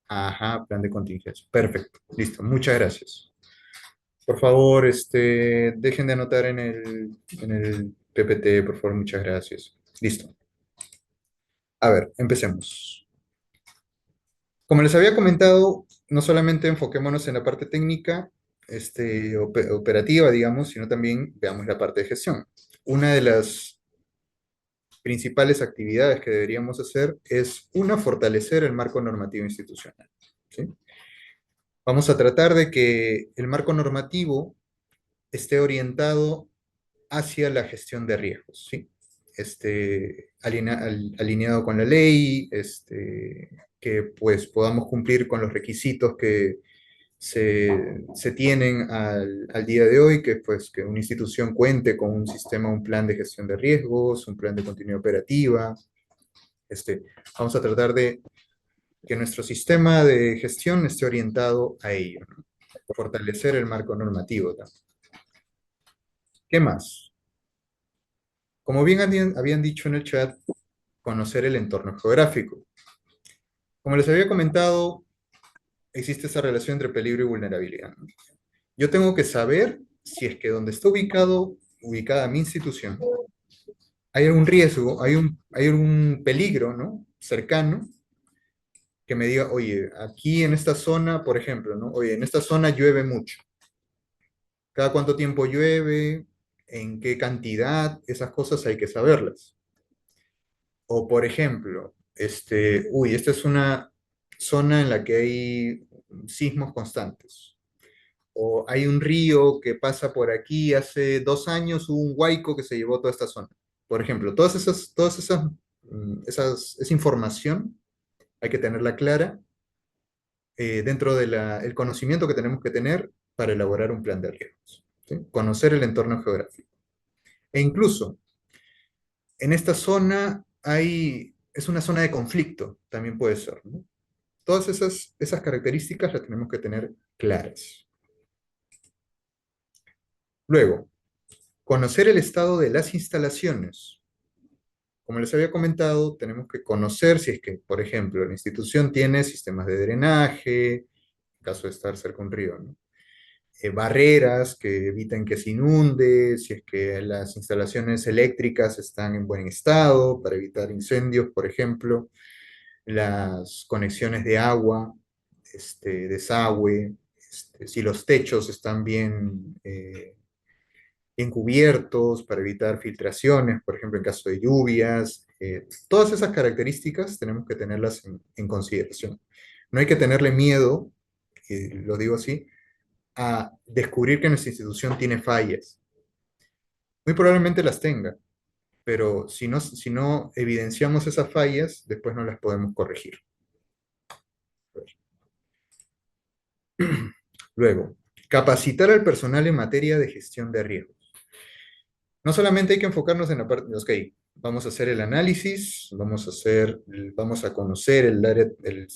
Ajá, plan de contingencia. Perfecto, listo, muchas gracias. Por favor, dejen de anotar en el PPT, por favor, muchas gracias. Listo. A ver, empecemos. Como les había comentado, no solamente enfoquémonos en la parte técnica, operativa, digamos, sino también veamos la parte de gestión. Una de las principales actividades que deberíamos hacer es, una, fortalecer el marco normativo institucional. ¿Sí? Vamos a tratar de que el marco normativo esté orientado hacia la gestión de riesgos, ¿sí? Alineado con la ley, que pues podamos cumplir con los requisitos que se tienen al día de hoy, que pues que una institución cuente con un sistema, un plan de gestión de riesgos, un plan de continuidad operativa. Vamos a tratar de que nuestro sistema de gestión esté orientado a ello, ¿no? Fortalecer el marco normativo también. ¿Qué más? Como bien habían dicho en el chat, conocer el entorno geográfico. Como les había comentado, existe esa relación entre peligro y vulnerabilidad, ¿no? Yo tengo que saber si es que donde está ubicada mi institución, hay algún riesgo, hay un peligro, ¿no? Cercano, que me diga, oye, aquí en esta zona, por ejemplo, ¿no? Oye, en esta zona llueve mucho. ¿Cada cuánto tiempo llueve? ¿En qué cantidad? Esas cosas hay que saberlas. O, por ejemplo, esta es una zona en la que hay sismos constantes. O hay un río que pasa por aquí, hace 2 años hubo un huaico que se llevó toda esta zona. Por ejemplo, esa información hay que tenerla clara dentro del conocimiento que tenemos que tener para elaborar un plan de riesgos. ¿Sí? Conocer el entorno geográfico. E incluso, en esta zona es una zona de conflicto, también puede ser, ¿no? Todas esas características las tenemos que tener claras. Luego, conocer el estado de las instalaciones. Como les había comentado, tenemos que conocer si es que, por ejemplo, la institución tiene sistemas de drenaje, en caso de estar cerca de un río, ¿no? Barreras que eviten que se inunde, si es que las instalaciones eléctricas están en buen estado para evitar incendios, por ejemplo, las conexiones de agua, desagüe, si los techos están bien cubiertos para evitar filtraciones, por ejemplo, en caso de lluvias. Todas esas características tenemos que tenerlas en consideración. No hay que tenerle miedo, lo digo así, a descubrir que nuestra institución tiene fallas. Muy probablemente las tenga, pero si no evidenciamos esas fallas, después no las podemos corregir. Luego, capacitar al personal en materia de gestión de riesgos. No solamente hay que enfocarnos en la parte, ok, vamos a hacer el análisis, vamos a conocer el área, el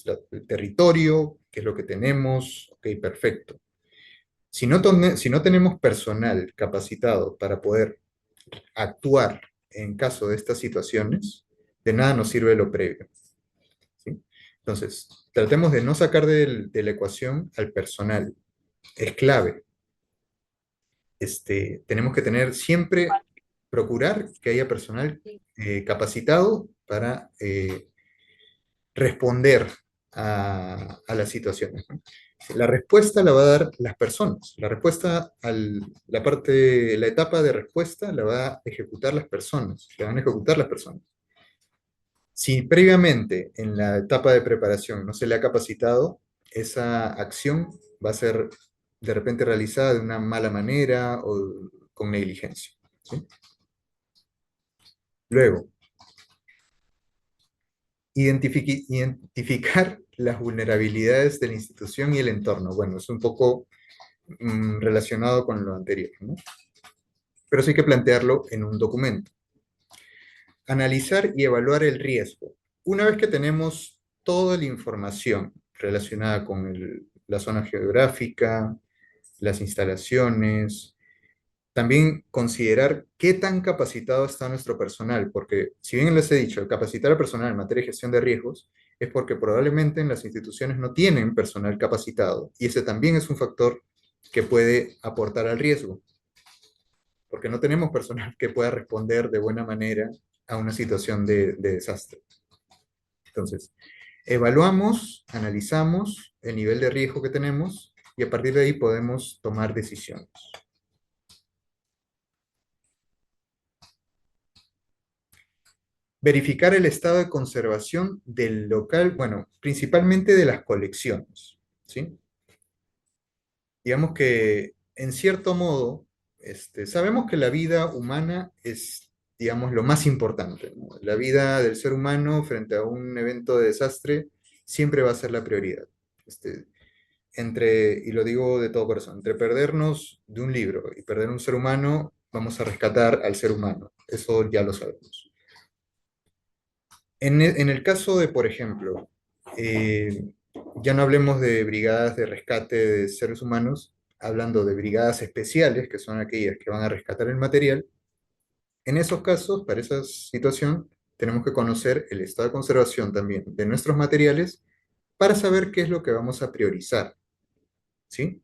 territorio, qué es lo que tenemos, ok, perfecto. Si no tenemos personal capacitado para poder actuar en caso de estas situaciones, de nada nos sirve lo previo, ¿sí? Entonces, tratemos de no sacar de la ecuación al personal. Es clave. Tenemos que tener siempre, procurar que haya personal capacitado para responder a las situaciones, ¿no? La respuesta la va a dar las personas. La respuesta, la etapa de respuesta la va a ejecutar las personas, la van a ejecutar las personas. Si previamente en la etapa de preparación no se le ha capacitado, esa acción va a ser de repente realizada de una mala manera o con negligencia, ¿sí? Luego, identificar las vulnerabilidades de la institución y el entorno. Bueno, es un poco relacionado con lo anterior, ¿no? Pero sí hay que plantearlo en un documento. Analizar y evaluar el riesgo. Una vez que tenemos toda la información relacionada con la zona geográfica, las instalaciones, también considerar qué tan capacitado está nuestro personal, porque si bien les he dicho, capacitar al personal en materia de gestión de riesgos, es porque probablemente en las instituciones no tienen personal capacitado, y ese también es un factor que puede aportar al riesgo, porque no tenemos personal que pueda responder de buena manera a una situación de desastre. Entonces, evaluamos, analizamos el nivel de riesgo que tenemos y a partir de ahí podemos tomar decisiones. Verificar el estado de conservación del local, bueno, principalmente de las colecciones, ¿sí? Digamos que, en cierto modo, sabemos que la vida humana es, digamos, lo más importante, ¿no? La vida del ser humano frente a un evento de desastre siempre va a ser la prioridad. Y lo digo de todo corazón, entre perdernos de un libro y perder un ser humano, vamos a rescatar al ser humano. Eso ya lo sabemos. En el caso de, por ejemplo, eh, ya no hablemos de brigadas de rescate de seres humanos, hablando de brigadas especiales, que son aquellas que van a rescatar el material. En esos casos, para esa situación, tenemos que conocer el estado de conservación también de nuestros materiales para saber qué es lo que vamos a priorizar, ¿sí?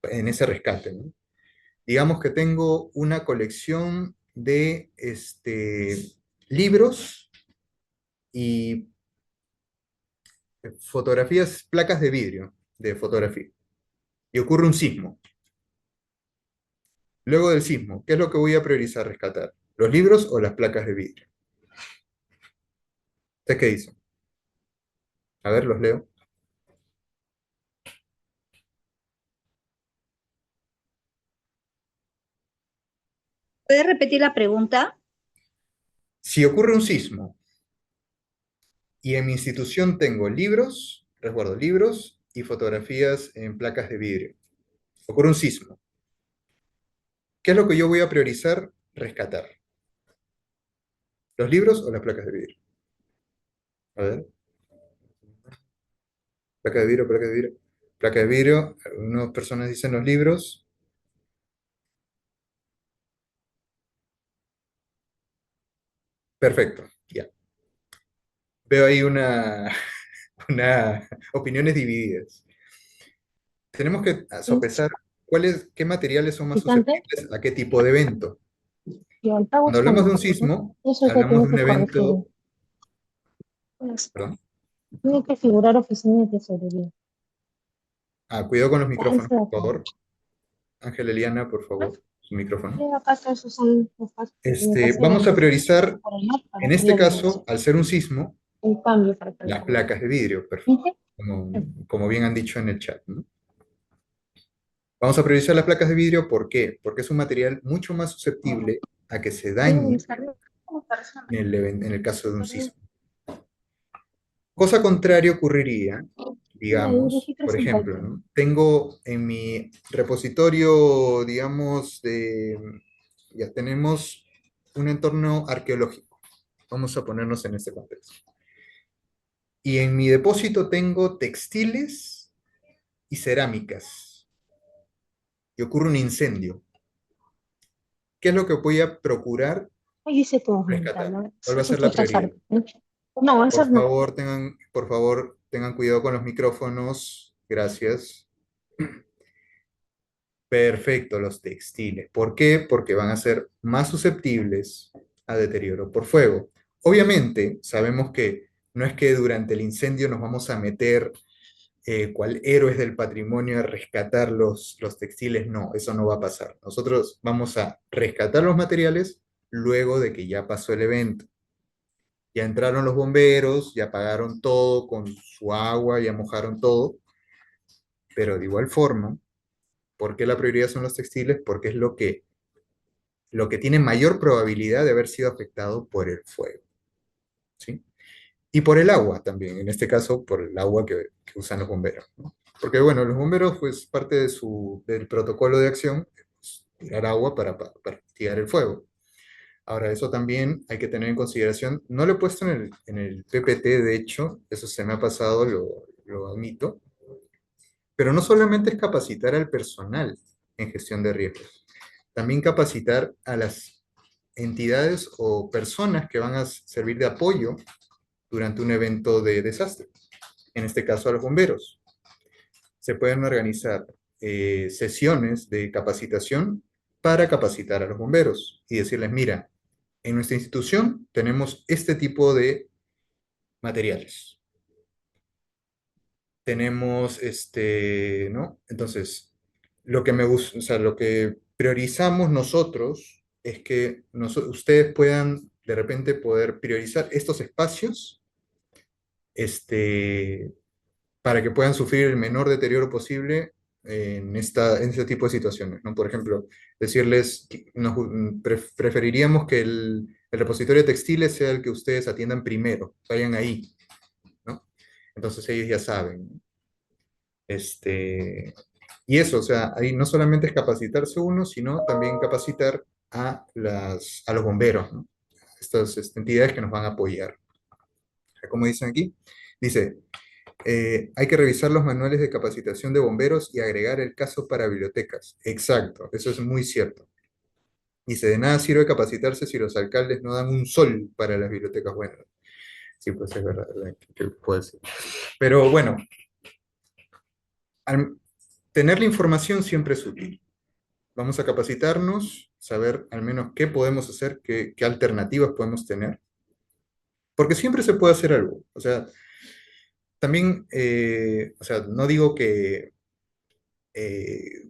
En ese rescate, ¿no? Digamos que tengo una colección de libros y fotografías, placas de vidrio de fotografía, y ocurre un sismo. Luego del sismo, ¿qué es lo que voy a priorizar rescatar? ¿Los libros o las placas de vidrio? ¿Ustedes qué dicen? A ver, los leo. ¿Puedes repetir la pregunta? Si ocurre un sismo y en mi institución tengo libros, resguardo libros y fotografías en placas de vidrio, ocurre un sismo, ¿qué es lo que yo voy a priorizar rescatar? ¿Los libros o las placas de vidrio? A ver, placa de vidrio, placa de vidrio. Placa de vidrio, algunas personas dicen los libros. Perfecto, ya. Veo ahí opiniones divididas. Tenemos que sopesar qué materiales son más Picante susceptibles a qué tipo de evento. y el pago Cuando es con hablamos de un tarjeta. sismo, Eso es lo que hablamos tiene de un que evento, corregir. Pues, perdón. tiene que figurar oficina de tesorería. Cuidado con los Ya, micrófonos, ese de por acá. favor. Ángel Eliana, por Ah, favor, su micrófono. y acá esos son los pasos que tiene que hacer Vamos a antes de priorizar, por el mar para en hacer este la liquidación. caso, al ser un sismo, Un cambio para que las placas de vidrio, perfecto, ¿viste? como bien han dicho en el chat, ¿no? Vamos a priorizar las placas de vidrio, ¿por qué? Porque es un material mucho más susceptible a que se Voy a dañe buscarlo. ¿Cómo está en resuelto? en el caso de un sismo. Cosa contraria ocurriría, Y ahí digamos, registro por sin ejemplo, falta. ¿no? Tengo en mi repositorio, digamos, ya tenemos un entorno arqueológico. Vamos a ponernos en este contexto. Y en mi depósito tengo textiles y cerámicas. Y ocurre un incendio. ¿Qué es lo que voy a procurar Ahí dice todo rescatar? aumentando. ¿Cuál va a Eso ser está la prioridad? estresante. No, esas no. Por favor, tengan cuidado con los micrófonos. Gracias. Perfecto, los textiles. ¿Por qué? Porque van a ser más susceptibles a deterioro por fuego. Obviamente, sabemos que no es que durante el incendio nos vamos a meter cual héroes del patrimonio a rescatar los textiles. No, eso no va a pasar. Nosotros vamos a rescatar los materiales luego de que ya pasó el evento. Ya entraron los bomberos, ya apagaron todo con su agua, ya mojaron todo, pero de igual forma, ¿por qué la prioridad son los textiles? Porque es lo que tiene mayor probabilidad de haber sido afectado por el fuego, ¿sí? Y por el agua también, en este caso por el agua que usan los bomberos, ¿no? Porque bueno, los bomberos, pues parte del protocolo de acción es tirar agua para mitigar el fuego. Ahora, eso también hay que tener en consideración, no lo he puesto en el PPT, de hecho, eso se me ha pasado, lo admito, pero no solamente es capacitar al personal en gestión de riesgos, también capacitar a las entidades o personas que van a servir de apoyo durante un evento de desastre, en este caso a los bomberos. Se pueden organizar sesiones de capacitación para capacitar a los bomberos y decirles, mira, en nuestra institución tenemos este tipo de materiales. Tenemos, ¿no? Entonces, lo que me gusta, o sea, lo que priorizamos nosotros es que ustedes puedan de repente poder priorizar estos espacios, para que puedan sufrir el menor deterioro posible en este tipo de situaciones, ¿no? Por ejemplo, decirles que preferiríamos que el repositorio de textiles sea el que ustedes atiendan primero, vayan ahí, ¿no? Entonces ellos ya saben, ¿no? Y eso, o sea, ahí no solamente es capacitarse uno, sino también capacitar a los bomberos, ¿no? Estas entidades que nos van a apoyar. Como dicen aquí, dice, hay que revisar los manuales de capacitación de bomberos y agregar el caso para bibliotecas. Exacto, eso es muy cierto. Dice, de nada sirve capacitarse si los alcaldes no dan un sol para las bibliotecas buenas. Sí, pues es verdad, ¿qué puedo decir? Pero bueno, tener la información siempre es útil. Vamos a capacitarnos, saber al menos qué podemos hacer, qué alternativas podemos tener, porque siempre se puede hacer algo. O sea, también, o sea, no digo que eh,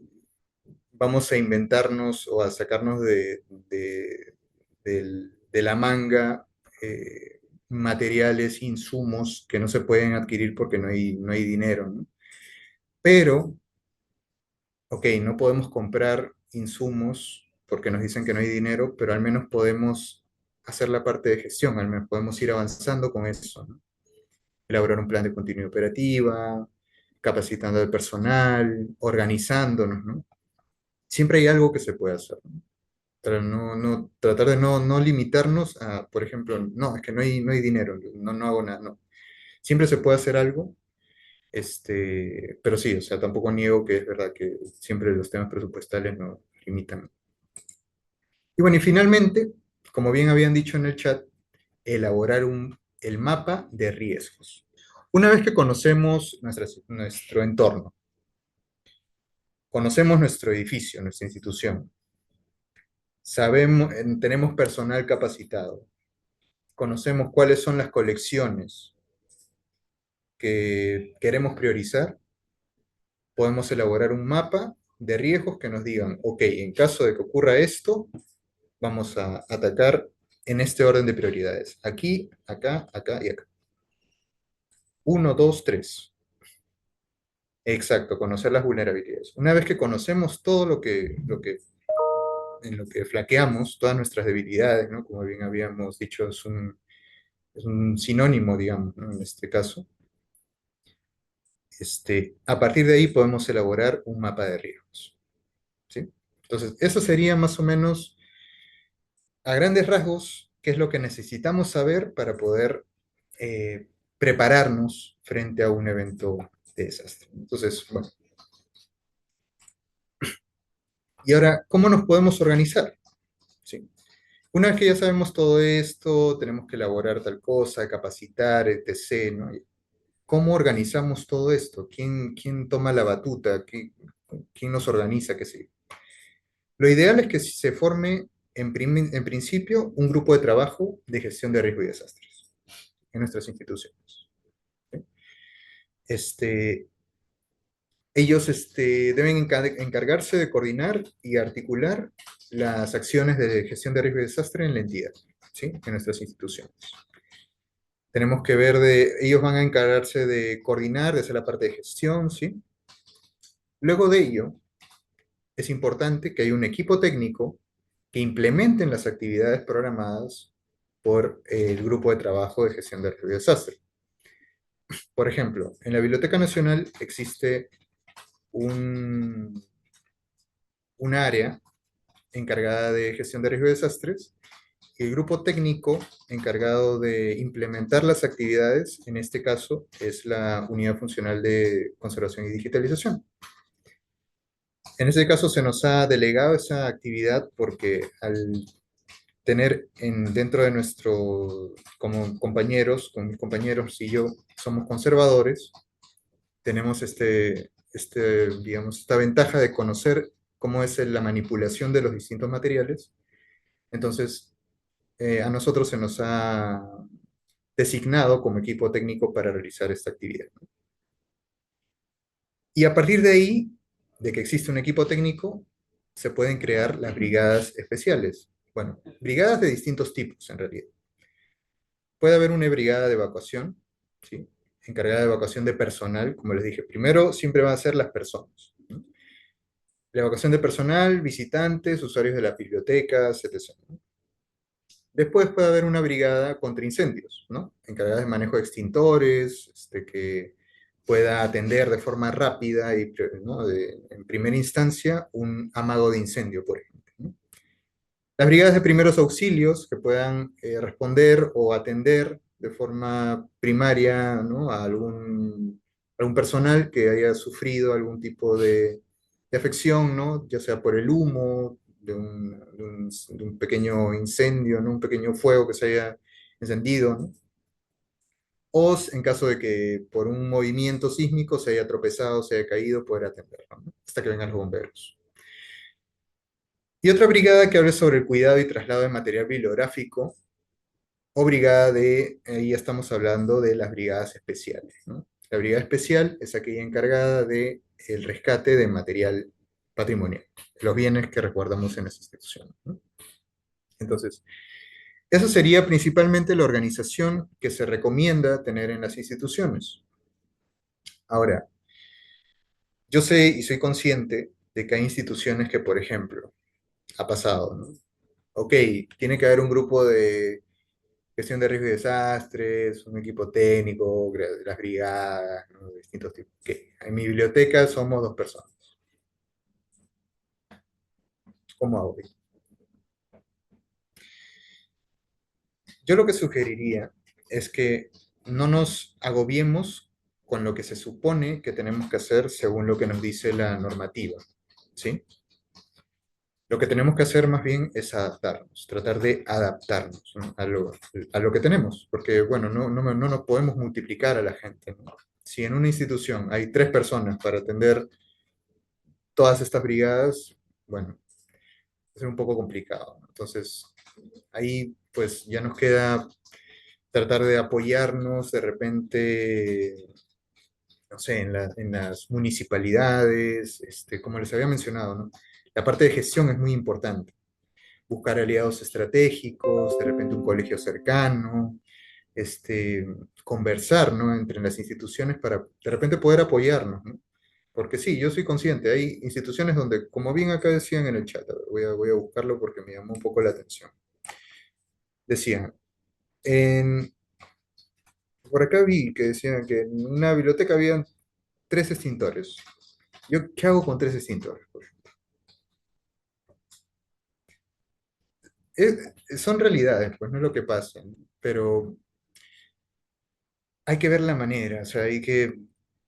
vamos a inventarnos o a sacarnos de la manga materiales, insumos que no se pueden adquirir porque no hay dinero, ¿no? Pero, ok, no podemos comprar insumos porque nos dicen que no hay dinero, pero al menos podemos hacer la parte de gestión, al menos podemos ir avanzando con eso, ¿no? Elaborar un plan de continuidad operativa, capacitando al personal, organizándonos, ¿no? Siempre hay algo que se puede hacer, ¿no? Tratar de no limitarnos a, por ejemplo, no, es que no hay dinero, no hago nada, no. Siempre se puede hacer algo, pero sí, o sea, tampoco niego que es verdad que siempre los temas presupuestales nos limitan. Y bueno, y finalmente, como bien habían dicho en el chat, elaborar el mapa de riesgos. Una vez que conocemos nuestro entorno, conocemos nuestro edificio, nuestra institución, sabemos, tenemos personal capacitado, conocemos cuáles son las colecciones que queremos priorizar, podemos elaborar un mapa de riesgos que nos digan, ok, en caso de que ocurra esto, vamos a atacar en este orden de prioridades. Aquí, acá, acá y acá. Uno, dos, tres. Exacto, conocer las vulnerabilidades. Una vez que conocemos todo en lo que flaqueamos, todas nuestras debilidades, ¿no? Como bien habíamos dicho, es un sinónimo, digamos, ¿no? En este caso. A partir de ahí podemos elaborar un mapa de riesgos, ¿sí? Entonces, eso sería más o menos, a grandes rasgos, qué es lo que necesitamos saber para poder prepararnos frente a un evento de desastre. Entonces, bueno. Y ahora, ¿cómo nos podemos organizar? ¿Sí? Una vez que ya sabemos todo esto, tenemos que elaborar tal cosa, capacitar, etc., ¿no? ¿Cómo organizamos todo esto? ¿Quién toma la batuta? ¿Quién nos organiza? ¿Qué sé? Lo ideal es que se forme en principio un grupo de trabajo de gestión de riesgo y desastres en nuestras instituciones. ¿Sí? Ellos deben encargarse de coordinar y articular las acciones de gestión de riesgo y desastre en la entidad, ¿sí? En nuestras instituciones. Tenemos que ver ellos van a encargarse de coordinar, de hacer la parte de gestión, ¿sí? Luego de ello, es importante que haya un equipo técnico que implementen las actividades programadas por el grupo de trabajo de gestión de riesgo y desastre. Por ejemplo, en la Biblioteca Nacional existe un área encargada de gestión de riesgo y desastres, y el grupo técnico encargado de implementar las actividades, en este caso, es la Unidad Funcional de Conservación y Digitalización. En este caso se nos ha delegado esa actividad porque al tener dentro de nuestro, como compañeros, con mis compañeros y yo, somos conservadores, tenemos digamos, esta ventaja de conocer cómo es la manipulación de los distintos materiales. Entonces, a nosotros se nos ha designado como equipo técnico para realizar esta actividad. Y a partir de ahí, de que existe un equipo técnico, se pueden crear las brigadas especiales. Bueno, brigadas de distintos tipos en realidad. Puede haber una brigada de evacuación, ¿sí? Encargada de evacuación de personal, como les dije. Primero siempre van a ser las personas, ¿no? La evacuación de personal, visitantes, usuarios de las bibliotecas, etc., ¿no? Después puede haber una brigada contra incendios, ¿no? Encargada de manejo de extintores, que pueda atender de forma rápida y, ¿no? En primera instancia un amago de incendio, por ejemplo, ¿no? Las brigadas de primeros auxilios que puedan responder o atender de forma primaria, ¿no? A algún personal que haya sufrido algún tipo de afección, ¿no? Ya sea por el humo de un pequeño incendio, ¿no? Un pequeño fuego que se haya encendido, ¿no? O en caso de que por un movimiento sísmico se haya tropezado, se haya caído, poder atenderlo, ¿no? Hasta que vengan los bomberos. Y otra brigada que hable sobre el cuidado y traslado de material bibliográfico, o brigada ahí estamos hablando de las brigadas especiales, ¿no? La brigada especial es aquella encargada de el rescate de material patrimonial, los bienes que resguardamos en las instituciones, ¿no? Entonces, eso sería principalmente la organización que se recomienda tener en las instituciones. Ahora, yo sé y soy consciente de que hay instituciones que, por ejemplo, ha pasado, ¿no? Ok, tiene que haber un grupo de gestión de riesgos y desastres, un equipo técnico, las brigadas, ¿no? De distintos tipos. Que en mi biblioteca somos 2 personas. ¿Cómo hago? Yo lo que sugeriría es que no nos agobiemos con lo que se supone que tenemos que hacer según lo que nos dice la normativa, ¿sí? Lo que tenemos que hacer más bien es adaptarnos, tratar de adaptarnos, ¿no? a lo que tenemos, porque bueno, no nos podemos multiplicar a la gente, ¿no? Si en una institución hay 3 personas para atender todas estas brigadas, bueno, va a ser un poco complicado, ¿no? Entonces, ahí pues ya nos queda tratar de apoyarnos de repente, no sé, en las municipalidades, como les había mencionado, ¿no? La parte de gestión es muy importante. Buscar aliados estratégicos, de repente un colegio cercano, este, conversar, ¿no? Entre las instituciones para de repente poder apoyarnos, ¿no? Porque sí, yo soy consciente, hay instituciones donde, como bien acá decían en el chat, a ver, voy a buscarlo porque me llamó un poco la atención. Decían, en, por acá vi que decían que en una biblioteca habían 3 extintores. ¿Yo qué hago con 3 extintores? Son realidades, pues no es lo que pasa, ¿no? Pero hay que ver la manera, o sea, hay que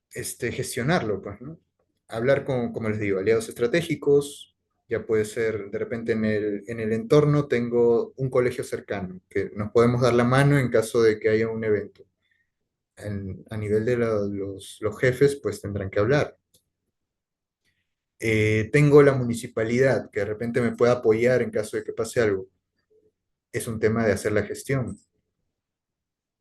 gestionarlo, pues, ¿no? Hablar con, como les digo, aliados estratégicos, ya puede ser, de repente en el entorno tengo un colegio cercano, que nos podemos dar la mano en caso de que haya un evento. A nivel de los jefes, pues tendrán que hablar. Tengo la municipalidad, que de repente me pueda apoyar en caso de que pase algo. Es un tema de hacer la gestión.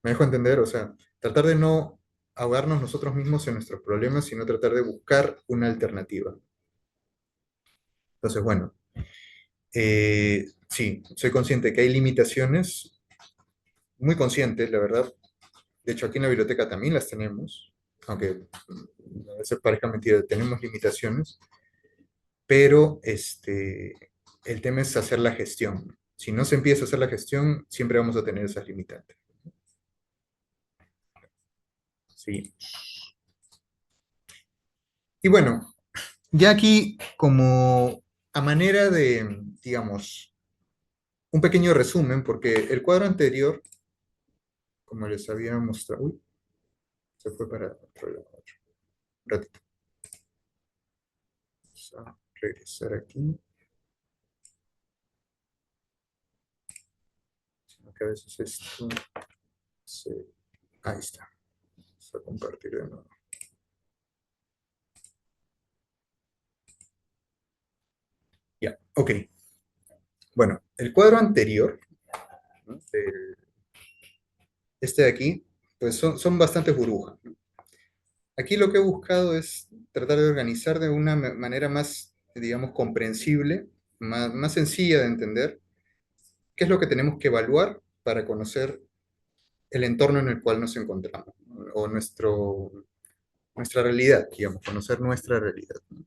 ¿Me dejo entender? O sea, tratar de no ahogarnos nosotros mismos en nuestros problemas, sino tratar de buscar una alternativa. Entonces, bueno, sí, soy consciente que hay limitaciones, muy conscientes, la verdad. De hecho, aquí en la biblioteca también las tenemos, aunque a veces parezca mentira, tenemos limitaciones, pero el tema es hacer la gestión. Si no se empieza a hacer la gestión, siempre vamos a tener esas limitantes. Sí. Y bueno, ya aquí como a manera de, digamos, un pequeño resumen, porque el cuadro anterior, como les había mostrado, uy, se fue para otro lado. Un ratito. Vamos a regresar aquí. que a veces esto ahí está. Vamos a compartir de nuevo. Ya, ok. Bueno, el cuadro anterior, ¿no? Este de aquí, pues son bastantes burbujas, ¿no? Aquí lo que he buscado es tratar de organizar de una manera más, digamos, comprensible, más sencilla de entender, qué es lo que tenemos que evaluar para conocer el entorno en el cual nos encontramos, ¿no? O nuestra realidad, digamos, conocer nuestra realidad, ¿no?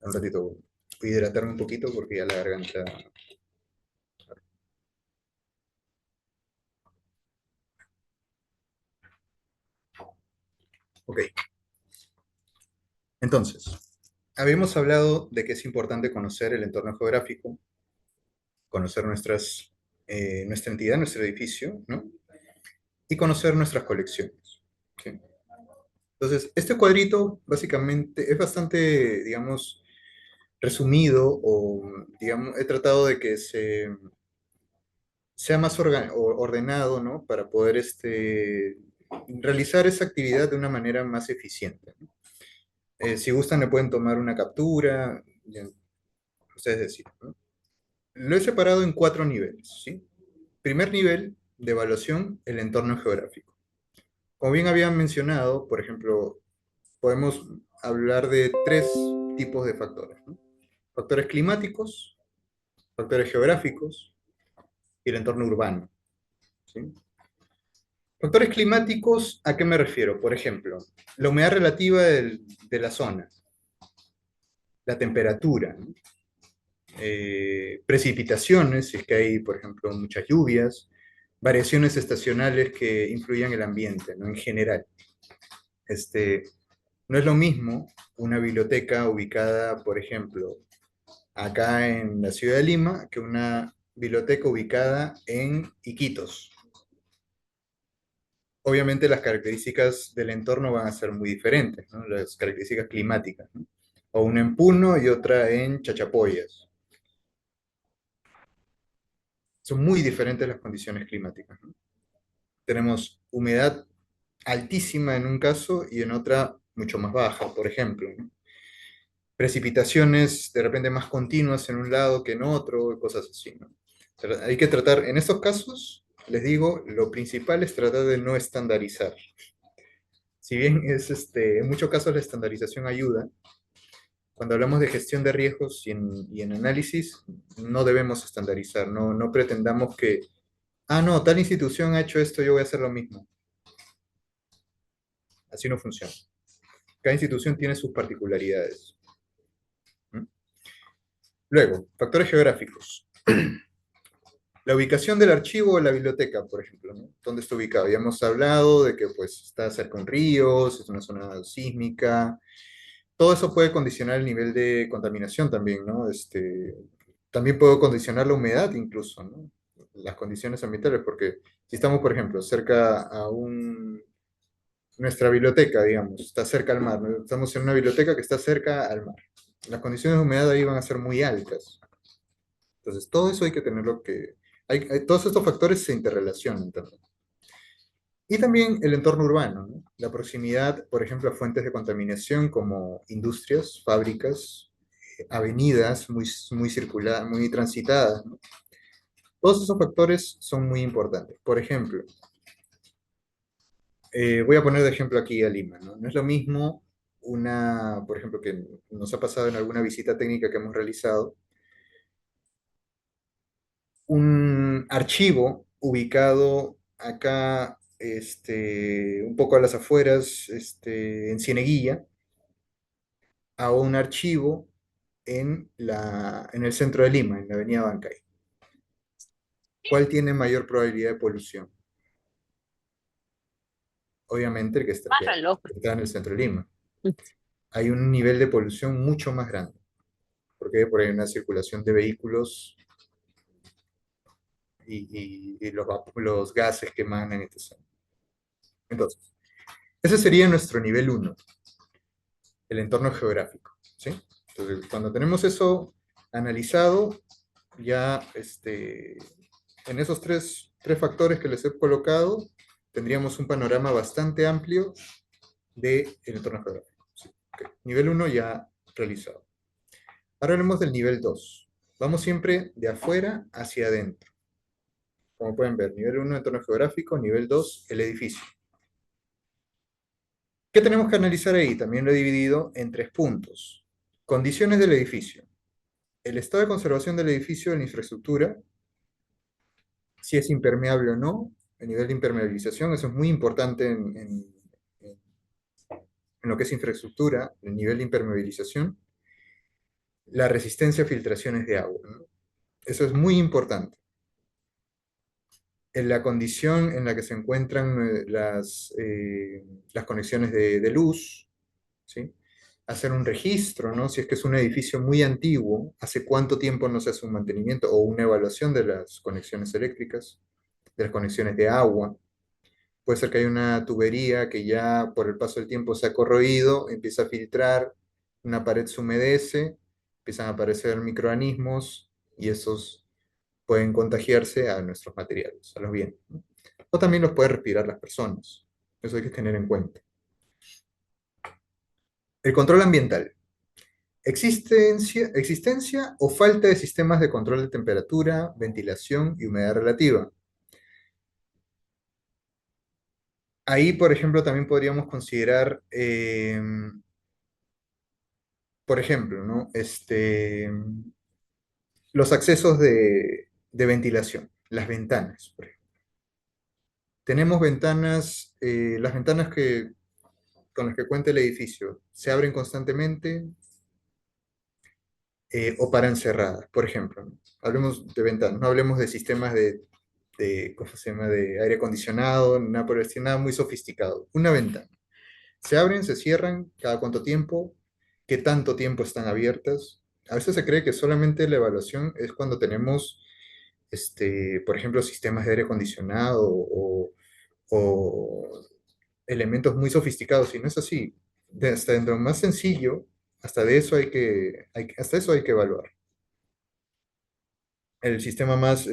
Un ratito voy a hidratarme un poquito porque ya la garganta... Ok, entonces, habíamos hablado de que es importante conocer el entorno geográfico, conocer nuestra entidad, nuestro edificio, ¿no? Y conocer nuestras colecciones. ¿Sí? Entonces, este cuadrito básicamente es bastante, digamos, resumido o, digamos, he tratado de que sea más ordenado, ¿no? Para poder realizar esa actividad de una manera más eficiente, ¿no? Si gustan, le pueden tomar una captura, ya, ustedes deciden, ¿no? Lo he separado en 4 niveles, ¿sí? Primer nivel de evaluación, el entorno geográfico. Como bien habían mencionado, por ejemplo, podemos hablar de 3 tipos de factores, ¿no? Factores climáticos, factores geográficos y el entorno urbano, ¿sí? Factores climáticos, ¿a qué me refiero? Por ejemplo, la humedad relativa de la zona, la temperatura, ¿no? Precipitaciones, si es que hay, por ejemplo, muchas lluvias, variaciones estacionales que influyan en el ambiente, ¿no? En general. No es lo mismo una biblioteca ubicada, por ejemplo, acá en la ciudad de Lima, que una biblioteca ubicada en Iquitos. Obviamente las características del entorno van a ser muy diferentes, ¿no? Las características climáticas, ¿no? O una en Puno y otra en Chachapoyas. Son muy diferentes las condiciones climáticas, ¿no? Tenemos humedad altísima en un caso y en otra mucho más baja, por ejemplo, ¿no? Precipitaciones de repente más continuas en un lado que en otro, cosas así, ¿no? Hay que tratar, en estos casos, les digo, lo principal es tratar de no estandarizar. Si bien en muchos casos la estandarización ayuda, cuando hablamos de gestión de riesgos y en análisis, no debemos estandarizar, no pretendamos que, no, tal institución ha hecho esto, yo voy a hacer lo mismo. Así no funciona. Cada institución tiene sus particularidades. ¿Mm? Luego, factores geográficos. La ubicación del archivo o la biblioteca, por ejemplo, ¿no? ¿Dónde está ubicado? Ya hemos hablado de que pues, está cerca de un río, es una zona sísmica. Todo eso puede condicionar el nivel de contaminación también, ¿no? También puede condicionar la humedad incluso, ¿no? Las condiciones ambientales, porque si estamos, por ejemplo, cerca a nuestra biblioteca, digamos, está cerca al mar, ¿no? Estamos en una biblioteca que está cerca al mar. Las condiciones de humedad ahí van a ser muy altas. Entonces, todo eso hay que tenerlo que... todos estos factores se interrelacionan también. Y también el entorno urbano, ¿no? La proximidad, por ejemplo, a fuentes de contaminación como industrias, fábricas, avenidas muy circuladas, muy transitadas, ¿no? Todos esos factores son muy importantes. Por ejemplo, voy a poner de ejemplo aquí a Lima, ¿no? No es lo mismo por ejemplo, que nos ha pasado en alguna visita técnica que hemos realizado, un archivo ubicado acá, un poco a las afueras, en Cieneguilla, a un archivo en el centro de Lima, en la avenida Bancay. ¿Cuál tiene mayor probabilidad de polución? Obviamente el que está, Más reloj. en el centro de Lima. Hay un nivel de polución mucho más grande, porque por ahí hay una circulación de vehículos y los gases que emanan en esta zona. Entonces, ese sería nuestro nivel 1, el entorno geográfico, ¿sí? Entonces, cuando tenemos eso analizado, ya en esos tres factores que les he colocado, tendríamos un panorama bastante amplio del entorno geográfico. Sí, ok. Nivel 1 ya realizado. Ahora hablemos del nivel 2. Vamos siempre de afuera hacia adentro. Como pueden ver, nivel 1, entorno geográfico, nivel 2, el edificio. ¿Qué tenemos que analizar ahí? También lo he dividido en 3 puntos. Condiciones del edificio. El estado de conservación del edificio en la infraestructura, si es impermeable o no, el nivel de impermeabilización, eso es muy importante en lo que es infraestructura, el nivel de impermeabilización, la resistencia a filtraciones de agua, ¿no? Eso es muy importante. En la condición en la que se encuentran las conexiones de luz, ¿sí? Hacer un registro, ¿no? Si es que es un edificio muy antiguo, hace cuánto tiempo no se hace un mantenimiento o una evaluación de las conexiones eléctricas, de las conexiones de agua. Puede ser que haya una tubería que ya por el paso del tiempo se ha corroído, empieza a filtrar, una pared se humedece, empiezan a aparecer microorganismos y esos pueden contagiarse a nuestros materiales, a los bienes, ¿no? O también los pueden respirar las personas. Eso hay que tener en cuenta. El control ambiental. Existencia o falta de sistemas de control de temperatura, ventilación y humedad relativa. Ahí, por ejemplo, también podríamos considerar, por ejemplo, ¿no? Los accesos de ventilación, las ventanas, por ejemplo. Tenemos ventanas, las ventanas con las que cuenta el edificio, se abren constantemente o paran cerradas, por ejemplo, ¿no? Hablemos de ventanas, no hablemos de sistemas ¿cómo se llama?, de aire acondicionado, nada por el estilo, nada muy sofisticado. Una ventana. Se abren, se cierran, cada cuánto tiempo, qué tanto tiempo están abiertas. A veces se cree que solamente la evaluación es cuando tenemos, por ejemplo, sistemas de aire acondicionado o elementos muy sofisticados, y no es así. Hasta dentro más sencillo, hasta de eso hasta eso hay que evaluar. El sistema más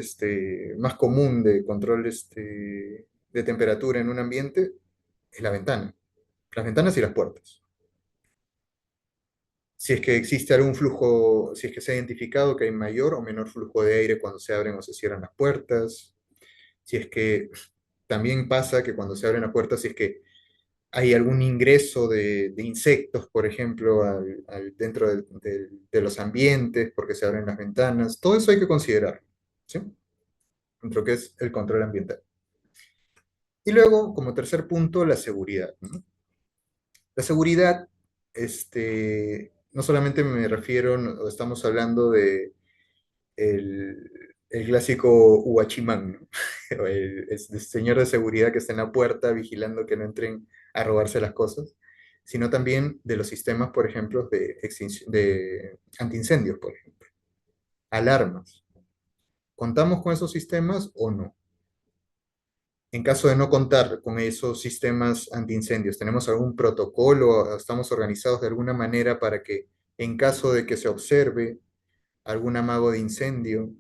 común de control de temperatura en un ambiente es la ventana, las ventanas y las puertas. Si es que existe algún flujo, si es que se ha identificado que hay mayor o menor flujo de aire cuando se abren o se cierran las puertas, si es que también pasa que cuando se abren las puertas, si es que hay algún ingreso de insectos, por ejemplo, dentro de los ambientes, porque se abren las ventanas, todo eso hay que considerar, ¿sí? Dentro que es el control ambiental. Y luego, como tercer punto, la seguridad, ¿no? La seguridad, no solamente me refiero, o estamos hablando de el clásico huachimán, ¿no? O el señor de seguridad que está en la puerta vigilando que no entren a robarse las cosas, sino también de los sistemas, por ejemplo, de antiincendios, por ejemplo, alarmas. ¿Contamos con esos sistemas o no? En caso de no contar con esos sistemas antiincendios, ¿tenemos algún protocolo? ¿Estamos organizados de alguna manera para que en caso de que se observe algún amago de incendio,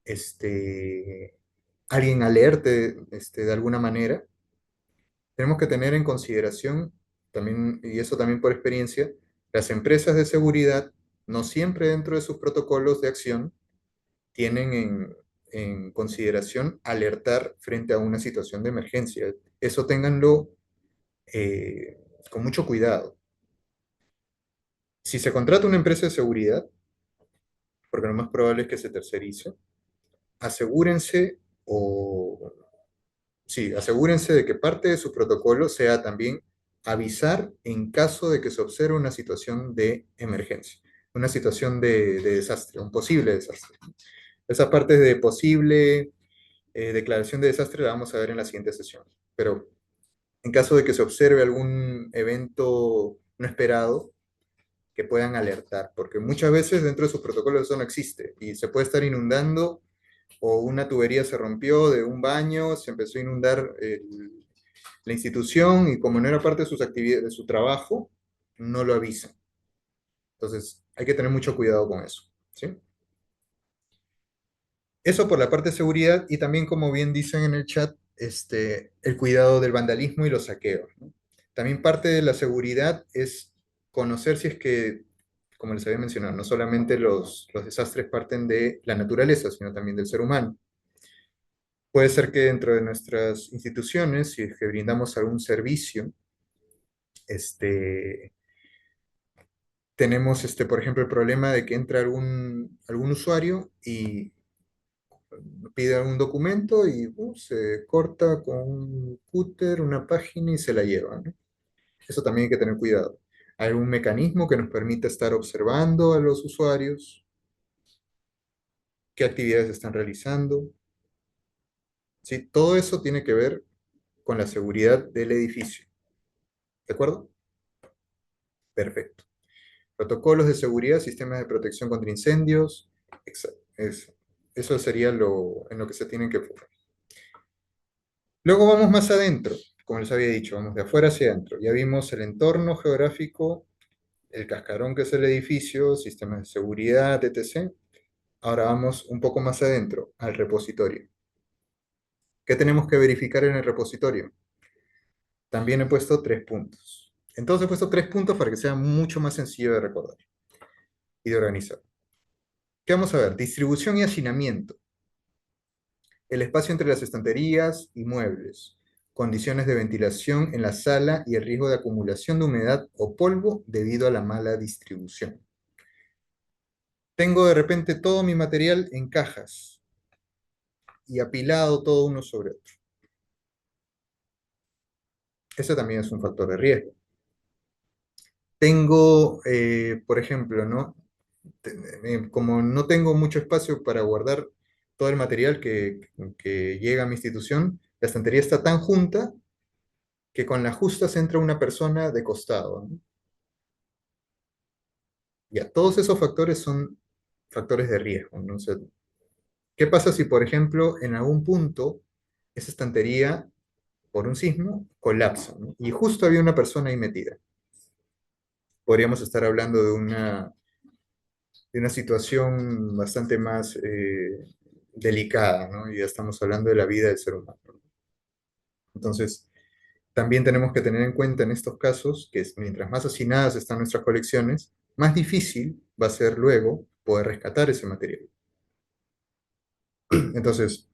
este, alguien alerte de alguna manera? Tenemos que tener en consideración también, y eso también por experiencia, las empresas de seguridad no siempre dentro de sus protocolos de acción tienen en consideración alertar frente a una situación de emergencia. Eso ténganlo con mucho cuidado. Si se contrata una empresa de seguridad, porque lo más probable es que se tercerice, asegúrense o sí, asegúrense de que parte de su protocolo sea también avisar en caso de que se observe una situación de emergencia, una situación de desastre, un posible desastre. Esa parte de posible declaración de desastre la vamos a ver en la siguiente sesión. Pero en caso de que se observe algún evento no esperado, que puedan alertar, porque muchas veces dentro de sus protocolos eso no existe y se puede estar inundando o una tubería se rompió de un baño, se empezó a inundar la institución y como no era parte de sus actividades, de su trabajo, no lo avisan. Entonces, hay que tener mucho cuidado con eso, ¿sí? Eso por la parte de seguridad y también, como bien dicen en el chat, el cuidado del vandalismo y los saqueos, ¿no? También parte de la seguridad es conocer si es que, como les había mencionado, no solamente los desastres parten de la naturaleza, sino también del ser humano. Puede ser que dentro de nuestras instituciones, si es que brindamos algún servicio, este, tenemos, por ejemplo, el problema de que entra algún usuario y pide algún documento y se corta con un cúter una página y se la lleva, ¿no? Eso también hay que tener cuidado. Hay un mecanismo que nos permite estar observando a los usuarios, qué actividades están realizando. ¿Sí? Todo eso tiene que ver con la seguridad del edificio. ¿De acuerdo? Perfecto. Protocolos de seguridad, sistemas de protección contra incendios. Eso. Eso sería en lo que se tienen que enfocar. Luego vamos más adentro, como les había dicho, vamos de afuera hacia adentro. Ya vimos el entorno geográfico, el cascarón que es el edificio, sistemas de seguridad, etc. Ahora vamos un poco más adentro, al repositorio. ¿Qué tenemos que verificar en el repositorio? También he puesto 3 puntos. Entonces he puesto 3 puntos para que sea mucho más sencillo de recordar y de organizar. ¿Qué vamos a ver? Distribución y hacinamiento. El espacio entre las estanterías y muebles. Condiciones de ventilación en la sala y el riesgo de acumulación de humedad o polvo debido a la mala distribución. Tengo de repente todo mi material en cajas y apilado todo uno sobre otro. Ese también es un factor de riesgo. Tengo, por ejemplo, ¿no? Como no tengo mucho espacio para guardar todo el material que llega a mi institución, la estantería está tan junta que con las justas entra una persona de costado, ¿no? Ya, todos esos factores son factores de riesgo, ¿no? O sea, ¿qué pasa si, por ejemplo, en algún punto esa estantería, por un sismo, colapsa, ¿no? Y justo había una persona ahí metida? Podríamos estar hablando de una situación bastante más delicada, ¿no? Y ya estamos hablando de la vida del ser humano. Entonces, también tenemos que tener en cuenta en estos casos que mientras más hacinadas están nuestras colecciones, más difícil va a ser luego poder rescatar ese material. Entonces,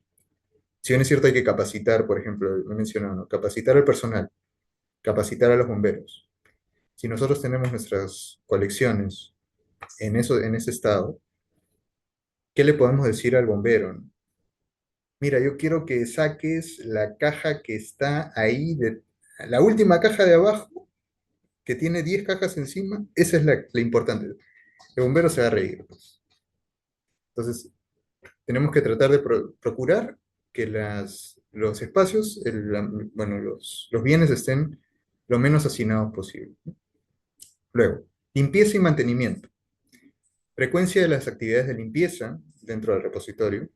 si bien es cierto hay que capacitar, por ejemplo, lo he mencionado, ¿no? Capacitar al personal, capacitar a los bomberos. Si nosotros tenemos nuestras colecciones en ese estado, ¿qué le podemos decir al bombero, no? Mira, yo quiero que saques la caja que está ahí, la última caja de abajo, que tiene 10 cajas encima, esa es la importante. El bombero se va a reír, pues. Entonces, tenemos que tratar de procurar que los espacios, bueno, los bienes estén lo menos hacinados posible. Luego, limpieza y mantenimiento. Frecuencia de las actividades de limpieza dentro del repositorio.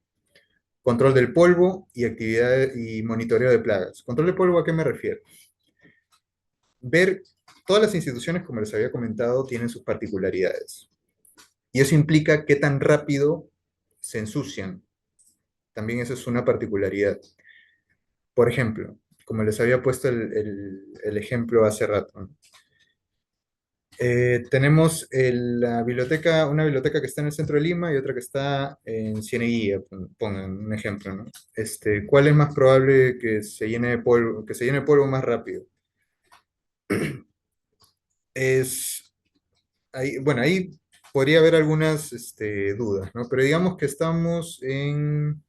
Control del polvo y actividad y monitoreo de plagas. ¿Control del polvo a qué me refiero? Ver, todas las instituciones, como les había comentado, tienen sus particularidades. Y eso implica qué tan rápido se ensucian. También eso es una particularidad. Por ejemplo, como les había puesto el ejemplo hace rato, ¿no? Tenemos una biblioteca que está en el centro de Lima y otra que está en Cieneguilla, pongan un ejemplo, ¿no? ¿Cuál es más probable que se llene de polvo, más rápido? Es, bueno, ahí podría haber algunas dudas, ¿no? Pero digamos que estamos en,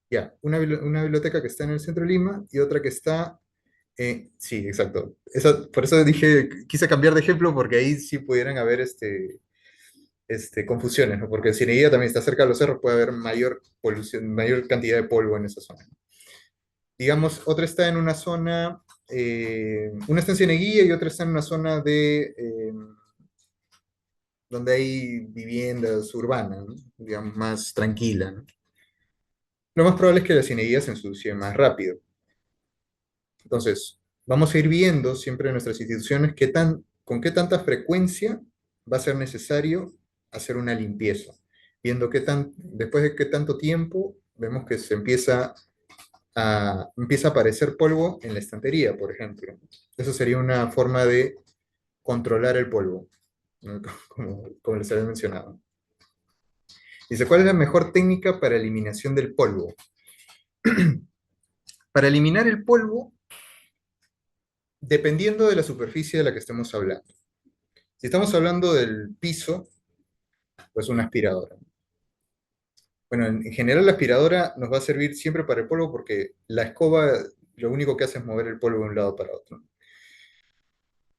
ya, una biblioteca que está en el centro de Lima y otra que está, sí, exacto. Por eso dije, quise cambiar de ejemplo porque ahí sí pudieran haber confusiones, ¿no? Porque si Cieneguilla también está cerca de los cerros, puede haber mayor polución, mayor cantidad de polvo en esa zona. Digamos, otra está en una zona, una está en Cieneguilla y otra está en una zona donde hay viviendas urbanas, ¿no? Digamos, más tranquila, ¿no? Lo más probable es que la Cieneguilla se ensucie más rápido. Entonces, vamos a ir viendo siempre en nuestras instituciones con qué tanta frecuencia va a ser necesario hacer una limpieza. viendo después de qué tanto tiempo, vemos que empieza a aparecer polvo en la estantería, por ejemplo. Eso sería una forma de controlar el polvo, ¿no? Como les había mencionado. Dice, ¿cuál es la mejor técnica para eliminación del polvo? Para eliminar el polvo, dependiendo de la superficie de la que estemos hablando. Si estamos hablando del piso, pues una aspiradora. Bueno, en general la aspiradora nos va a servir siempre para el polvo porque la escoba lo único que hace es mover el polvo de un lado para otro.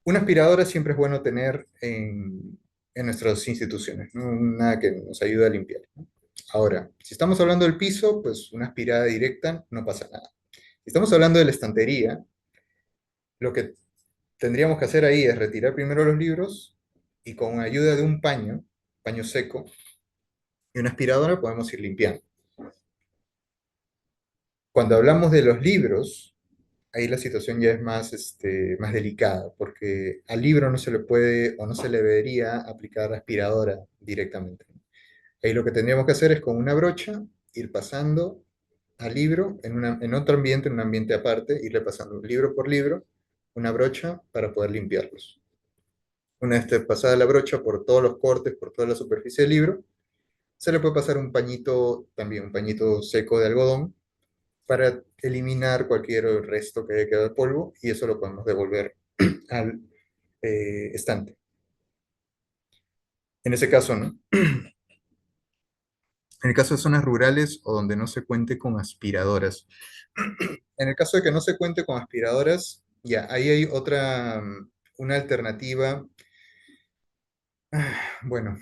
Una aspiradora siempre es bueno tener en nuestras instituciones, ¿no? Una que nos ayude a limpiar, ¿no? Ahora, si estamos hablando del piso, pues una aspirada directa no pasa nada. Si estamos hablando de la estantería, lo que tendríamos que hacer ahí es retirar primero los libros y con ayuda de un paño seco y una aspiradora podemos ir limpiando. Cuando hablamos de los libros, ahí la situación ya es más delicada, porque al libro no se le puede o no se le debería aplicar aspiradora directamente. Ahí lo que tendríamos que hacer es con una brocha ir pasando al libro en otro ambiente, en un ambiente aparte, irle pasando libro por libro, una brocha para poder limpiarlos. Una vez pasada la brocha por todos los cortes, por toda la superficie del libro, se le puede pasar un pañito, también un pañito seco de algodón, para eliminar cualquier resto que haya quedado de polvo y eso lo podemos devolver al estante. En ese caso, ¿no? En el caso de zonas rurales o donde no se cuente con aspiradoras. En el caso de que no se cuente con aspiradoras, ya, ahí hay una alternativa. Bueno,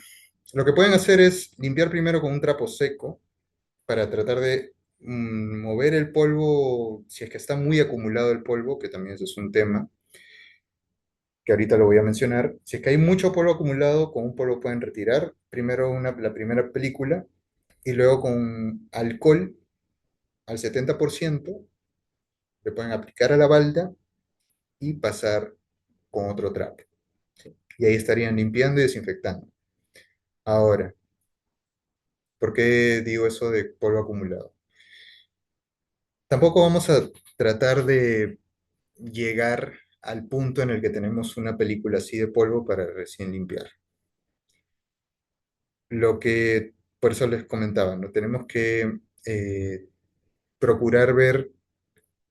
lo que pueden hacer es limpiar primero con un trapo seco para tratar de mover el polvo, si es que está muy acumulado el polvo, que también eso es un tema, que ahorita lo voy a mencionar. Si es que hay mucho polvo acumulado, con un polvo pueden retirar primero la primera película y luego con alcohol al 70% le pueden aplicar a la balda y pasar con otro trapo, ¿sí? Y ahí estarían limpiando y desinfectando. Ahora, ¿por qué digo eso de polvo acumulado? Tampoco vamos a tratar de llegar al punto en el que tenemos una película así de polvo para recién limpiar. Por eso les comentaba, ¿no? Tenemos que procurar ver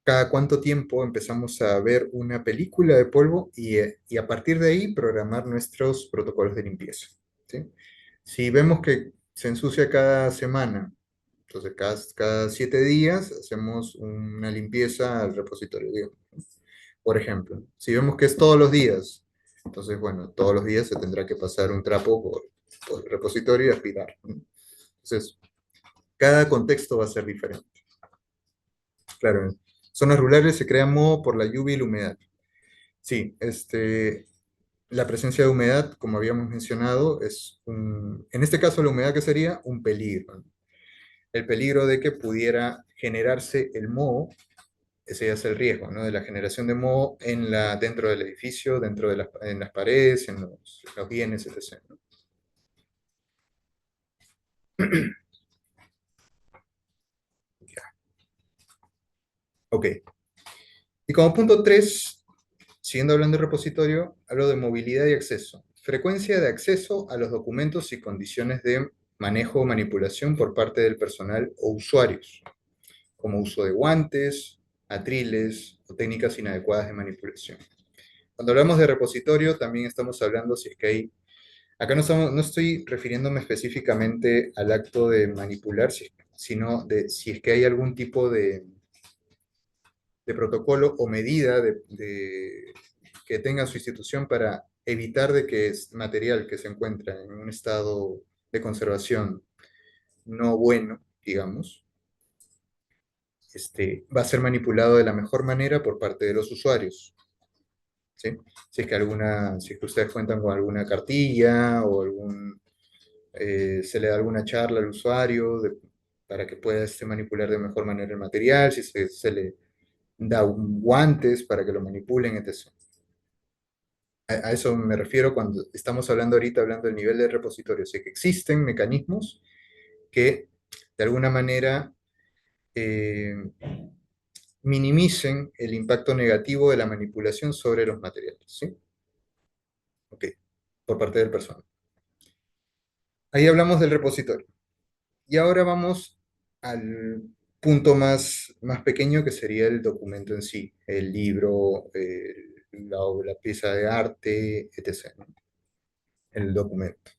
cada cuánto tiempo empezamos a ver una película de polvo y a partir de ahí programar nuestros protocolos de limpieza, ¿sí? Si vemos que se ensucia cada semana, entonces cada 7 días hacemos una limpieza al repositorio, digamos. Por ejemplo, si vemos que es todos los días, entonces, bueno, todos los días se tendrá que pasar un trapo por el repositorio y aspirar, ¿no? Entonces, cada contexto va a ser diferente. Claro, en zonas rurales se crea moho por la lluvia y la humedad. Sí, la presencia de humedad, como habíamos mencionado, en este caso la humedad que sería un peligro, ¿no? El peligro de que pudiera generarse el moho, ese ya es el riesgo, ¿no? De la generación de moho dentro del edificio, en las paredes, en los bienes, etc., ¿no? Ok. Y como punto 3, siguiendo hablando de repositorio, hablo de movilidad y acceso. Frecuencia de acceso a los documentos y condiciones de manejo o manipulación por parte del personal o usuarios, como uso de guantes, atriles o técnicas inadecuadas de manipulación. Cuando hablamos de repositorio, también estamos hablando si es que acá no estoy refiriéndome específicamente al acto de manipular, sino de si es que hay algún tipo de protocolo o medida que tenga su institución para evitar de que es material que se encuentra en un estado de conservación no bueno, digamos, va a ser manipulado de la mejor manera por parte de los usuarios, ¿sí? Si es que ustedes cuentan con alguna cartilla o se le da alguna charla al usuario para que pueda manipular de mejor manera el material, si se le da guantes para que lo manipulen, etc. A eso me refiero cuando estamos hablando ahorita, hablando del nivel de repositorio. O sea, que existen mecanismos que de alguna manera eh, minimicen el impacto negativo de la manipulación sobre los materiales, ¿sí? Ok, por parte del personal. Ahí hablamos del repositorio. Y ahora vamos al punto más pequeño, que sería el documento en sí, el libro, la pieza de arte, etc., ¿no? El documento.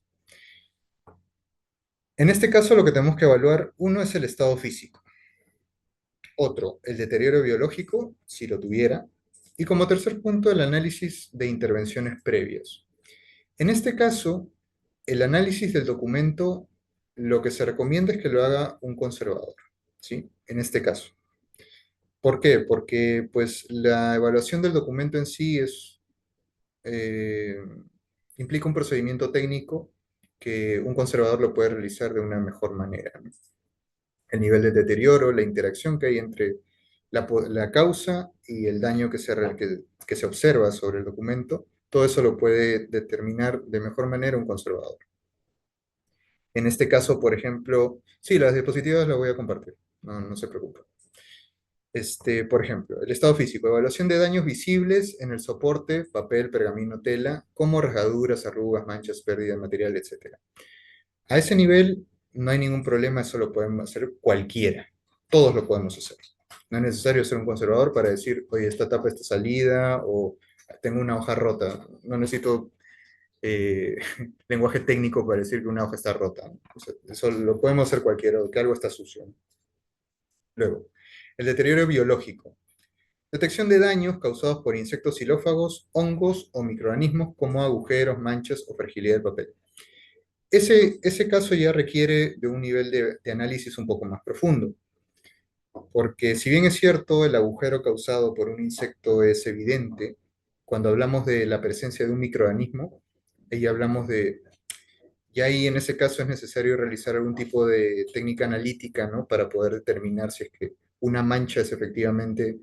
En este caso, lo que tenemos que evaluar, uno es el estado físico, otro, el deterioro biológico, si lo tuviera, y como tercer punto, el análisis de intervenciones previas. En este caso, el análisis del documento, lo que se recomienda es que lo haga un conservador, ¿sí? En este caso. ¿Por qué? Porque pues la evaluación del documento en sí eh, implica un procedimiento técnico que un conservador lo puede realizar de una mejor manera, ¿no? El nivel de deterioro, la interacción que hay entre la causa y el daño que se observa sobre el documento, todo eso lo puede determinar de mejor manera un conservador. En este caso, por ejemplo, sí, las diapositivas las voy a compartir, no se preocupe. Por ejemplo, el estado físico, evaluación de daños visibles en el soporte, papel, pergamino, tela, como rasgaduras, arrugas, manchas, pérdida de material, etc. A ese nivel no hay ningún problema, eso lo podemos hacer cualquiera. Todos lo podemos hacer. No es necesario ser un conservador para decir, oye, esta tapa está salida o tengo una hoja rota. No necesito eh, lenguaje técnico para decir que una hoja está rota. O sea, eso lo podemos hacer cualquiera, o que algo está sucio. Luego, el deterioro biológico. Detección de daños causados por insectos xilófagos, hongos o microorganismos como agujeros, manchas o fragilidad del papel. Ese caso ya requiere de un nivel de análisis un poco más profundo, porque si bien es cierto, el agujero causado por un insecto es evidente, cuando hablamos de la presencia de un microorganismo, ahí hablamos de, ya ahí en ese caso es necesario realizar algún tipo de técnica analítica, ¿no? Para poder determinar si es que una mancha es efectivamente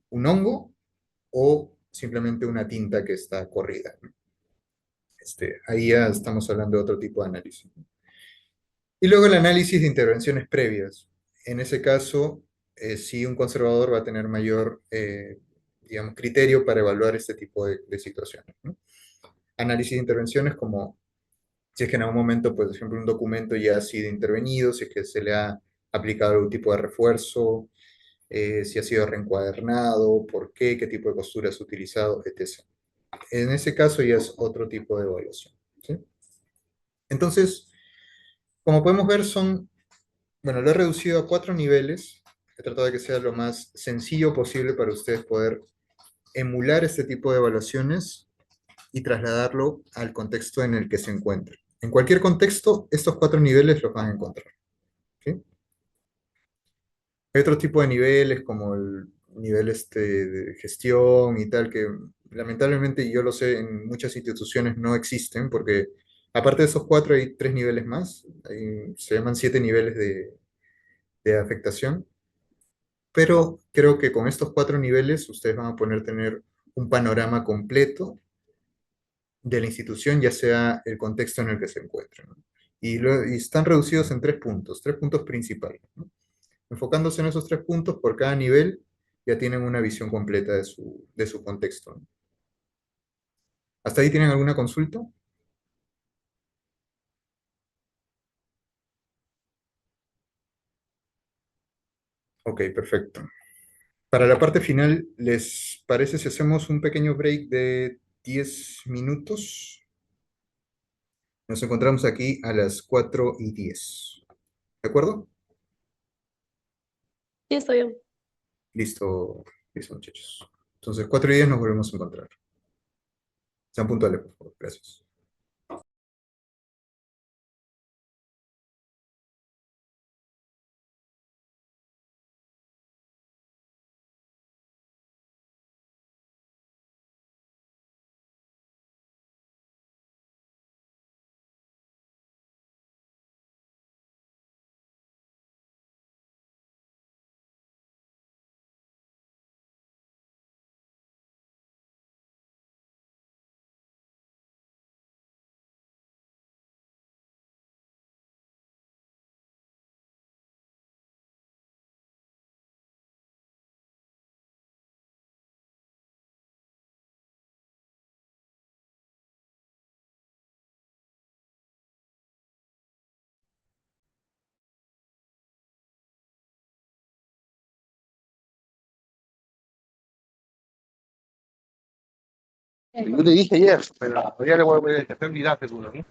un hongo o simplemente una tinta que está corrida, ¿no? Ahí ya estamos hablando de otro tipo de análisis. Y luego el análisis de intervenciones previas. En ese caso, sí, un conservador va a tener mayor, digamos, criterio para evaluar este tipo de situaciones, ¿no? Análisis de intervenciones como si es que en algún momento, pues, por ejemplo, un documento ya ha sido intervenido, si es que se le ha aplicado algún tipo de refuerzo, si ha sido reencuadernado, por qué tipo de costura se ha utilizado, etc. En ese caso ya es otro tipo de evaluación, ¿sí? Entonces, como podemos ver, bueno, lo he reducido a 4 niveles. He tratado de que sea lo más sencillo posible para ustedes poder emular este tipo de evaluaciones y trasladarlo al contexto en el que se encuentren. En cualquier contexto, estos 4 niveles los van a encontrar, ¿sí? Hay otro tipo de niveles, como el nivel de gestión y tal, que lamentablemente yo lo sé, en muchas instituciones no existen, porque aparte de esos 4 hay 3 niveles más, se llaman 7 niveles de afectación, pero creo que con estos 4 niveles ustedes van a poder tener un panorama completo de la institución, ya sea el contexto en el que se encuentren, ¿no? Y están reducidos en 3 puntos principales, ¿no? Enfocándose en esos 3 puntos por cada nivel, ya tienen una visión completa de su contexto, ¿no? ¿Hasta ahí tienen alguna consulta? Ok, perfecto. Para la parte final, ¿les parece si hacemos un pequeño break de 10 minutos? Nos encontramos aquí a las 4:10. ¿De acuerdo? Sí, estoy bien. Listo, listo, muchachos. Entonces, 4:10 nos volvemos a encontrar. Sean puntuales, por favor. Gracias. Yo le dije ayer, pero ya le voy a ver, que está en unidad seguro, ¿no?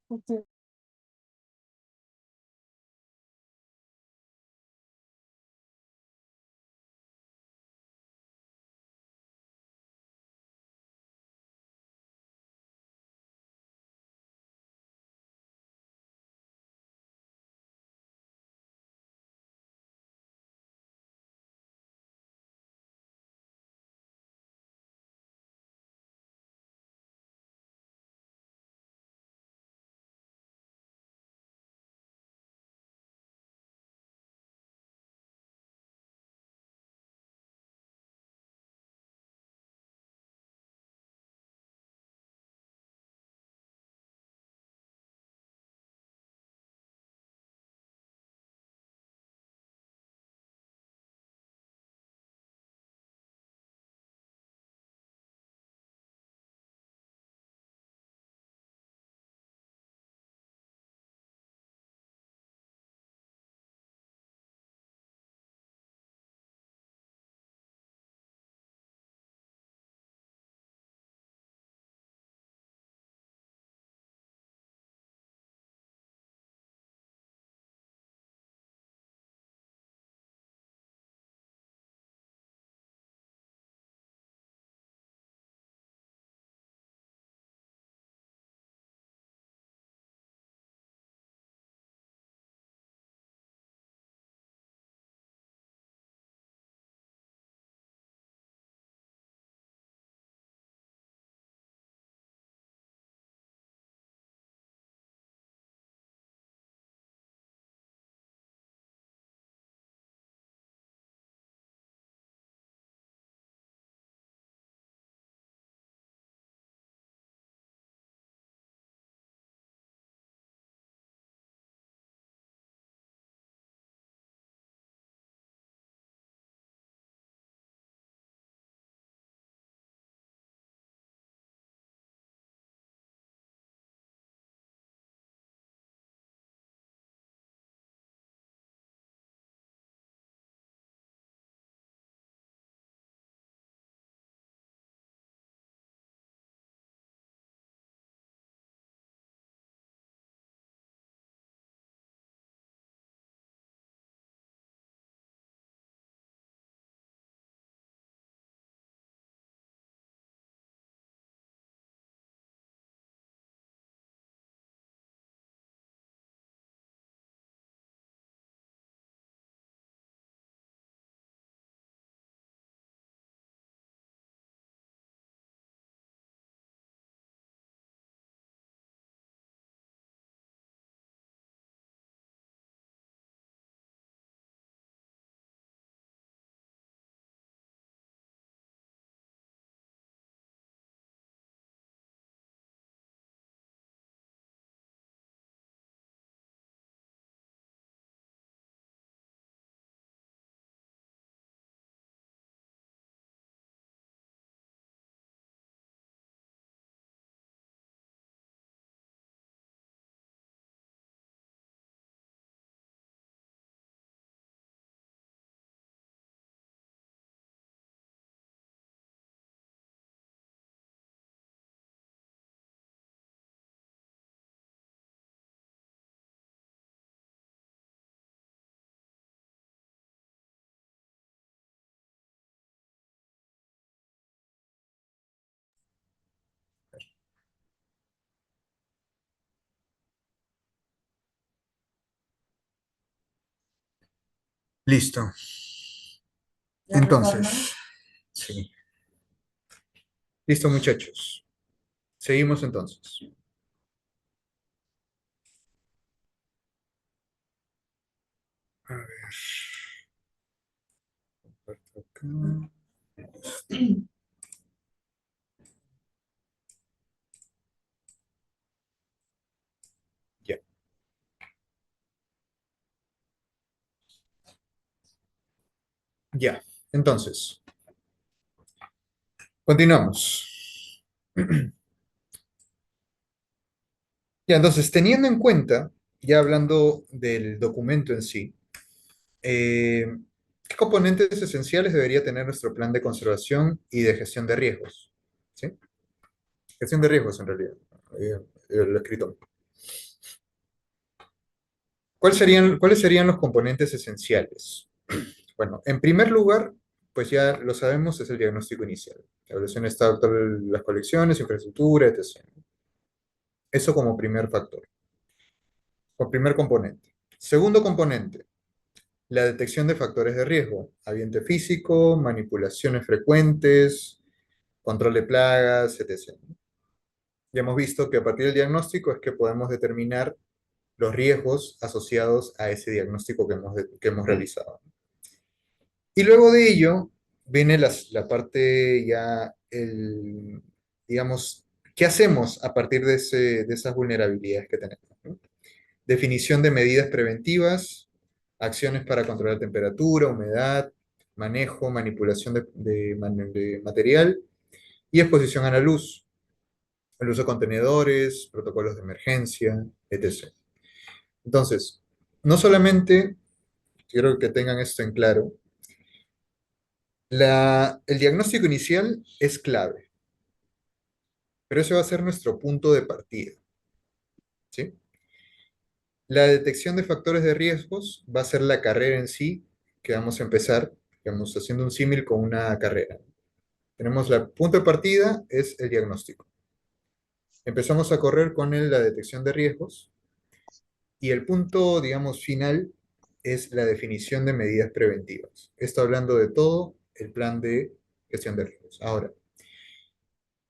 Ujú. Listo. Entonces, sí. Listo, muchachos. Seguimos entonces. A ver. Comparto acá. Ya, ya. Entonces, continuamos. Ya, entonces, teniendo en cuenta, ya hablando del documento en sí, eh, ¿qué componentes esenciales debería tener nuestro plan de conservación y de gestión de riesgos? ¿Sí? Gestión de riesgos, en realidad. lo he escrito. ¿Cuáles serían los componentes esenciales? Bueno, en primer lugar, pues ya lo sabemos, es el diagnóstico inicial. La evaluación de estado actual de las colecciones, infraestructura, etc. Eso como primer factor, o primer componente. Segundo componente, la detección de factores de riesgo, ambiente físico, manipulaciones frecuentes, control de plagas, etc. Ya hemos visto que a partir del diagnóstico es que podemos determinar los riesgos asociados a ese diagnóstico que hemos realizado. Y luego de ello viene la parte ya, digamos, ¿qué hacemos a partir de esas vulnerabilidades que tenemos? ¿No? Definición de medidas preventivas, acciones para controlar temperatura, humedad, manejo, manipulación de material y exposición a la luz, el uso de contenedores, protocolos de emergencia, etc. Entonces, no solamente quiero que tengan esto en claro, el diagnóstico inicial es clave, pero ese va a ser nuestro punto de partida, ¿sí? La detección de factores de riesgos va a ser la carrera en sí, que vamos a empezar, digamos, haciendo un símil con una carrera. Tenemos el punto de partida, es el diagnóstico. Empezamos a correr con la detección de riesgos y el punto, digamos, final es la definición de medidas preventivas. Esto hablando de todo el plan de gestión de riesgos. Ahora,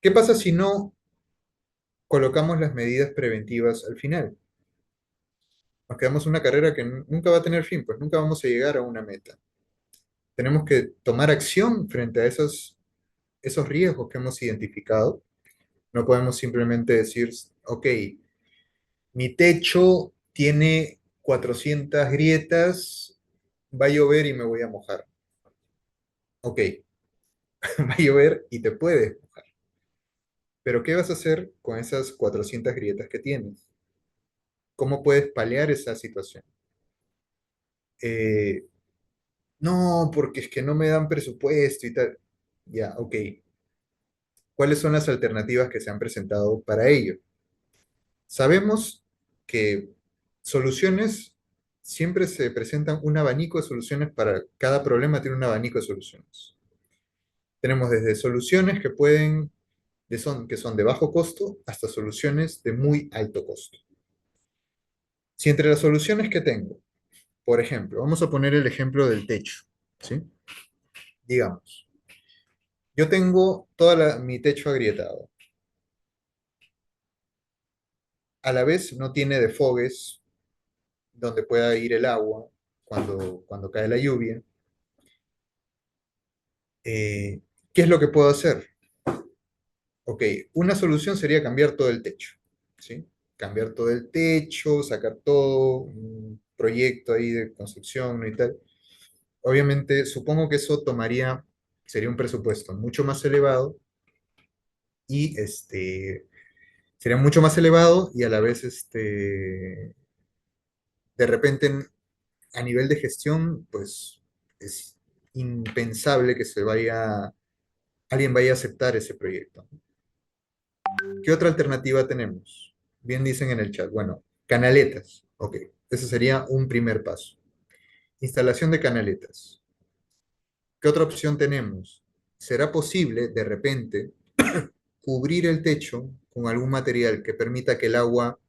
¿qué pasa si no colocamos las medidas preventivas al final? Nos quedamos en una carrera que nunca va a tener fin, pues nunca vamos a llegar a una meta. Tenemos que tomar acción frente a esos riesgos que hemos identificado. No podemos simplemente decir, ok, mi techo tiene 400 grietas, va a llover y me voy a mojar. Ok, va a llover y te puedes mojar. Pero ¿qué vas a hacer con esas 400 grietas que tienes? ¿Cómo puedes paliar esa situación? Eh, no, porque es que no me dan presupuesto y tal. Ya, ok. ¿Cuáles son las alternativas que se han presentado para ello? Sabemos que soluciones, siempre se presentan un abanico de soluciones para cada problema, tiene un abanico de soluciones. Tenemos desde soluciones que son de bajo costo hasta soluciones de muy alto costo. Si entre las soluciones que tengo, por ejemplo, vamos a poner el ejemplo del techo, ¿sí? Digamos, yo tengo mi techo agrietado. A la vez no tiene defogues donde pueda ir el agua cuando cae la lluvia. ¿Qué es lo que puedo hacer? Ok, una solución sería cambiar todo el techo, ¿sí? Cambiar todo el techo, sacar todo, un proyecto ahí de construcción, ¿no? Y tal. Obviamente, supongo que eso sería un presupuesto mucho más elevado y sería mucho más elevado y a la vez, de repente, a nivel de gestión, pues es impensable que alguien vaya a aceptar ese proyecto. ¿Qué otra alternativa tenemos? Bien dicen en el chat. Bueno, canaletas. Ok, ese sería un primer paso. Instalación de canaletas. ¿Qué otra opción tenemos? ¿Será posible, de repente, cubrir el techo con algún material que permita que el agua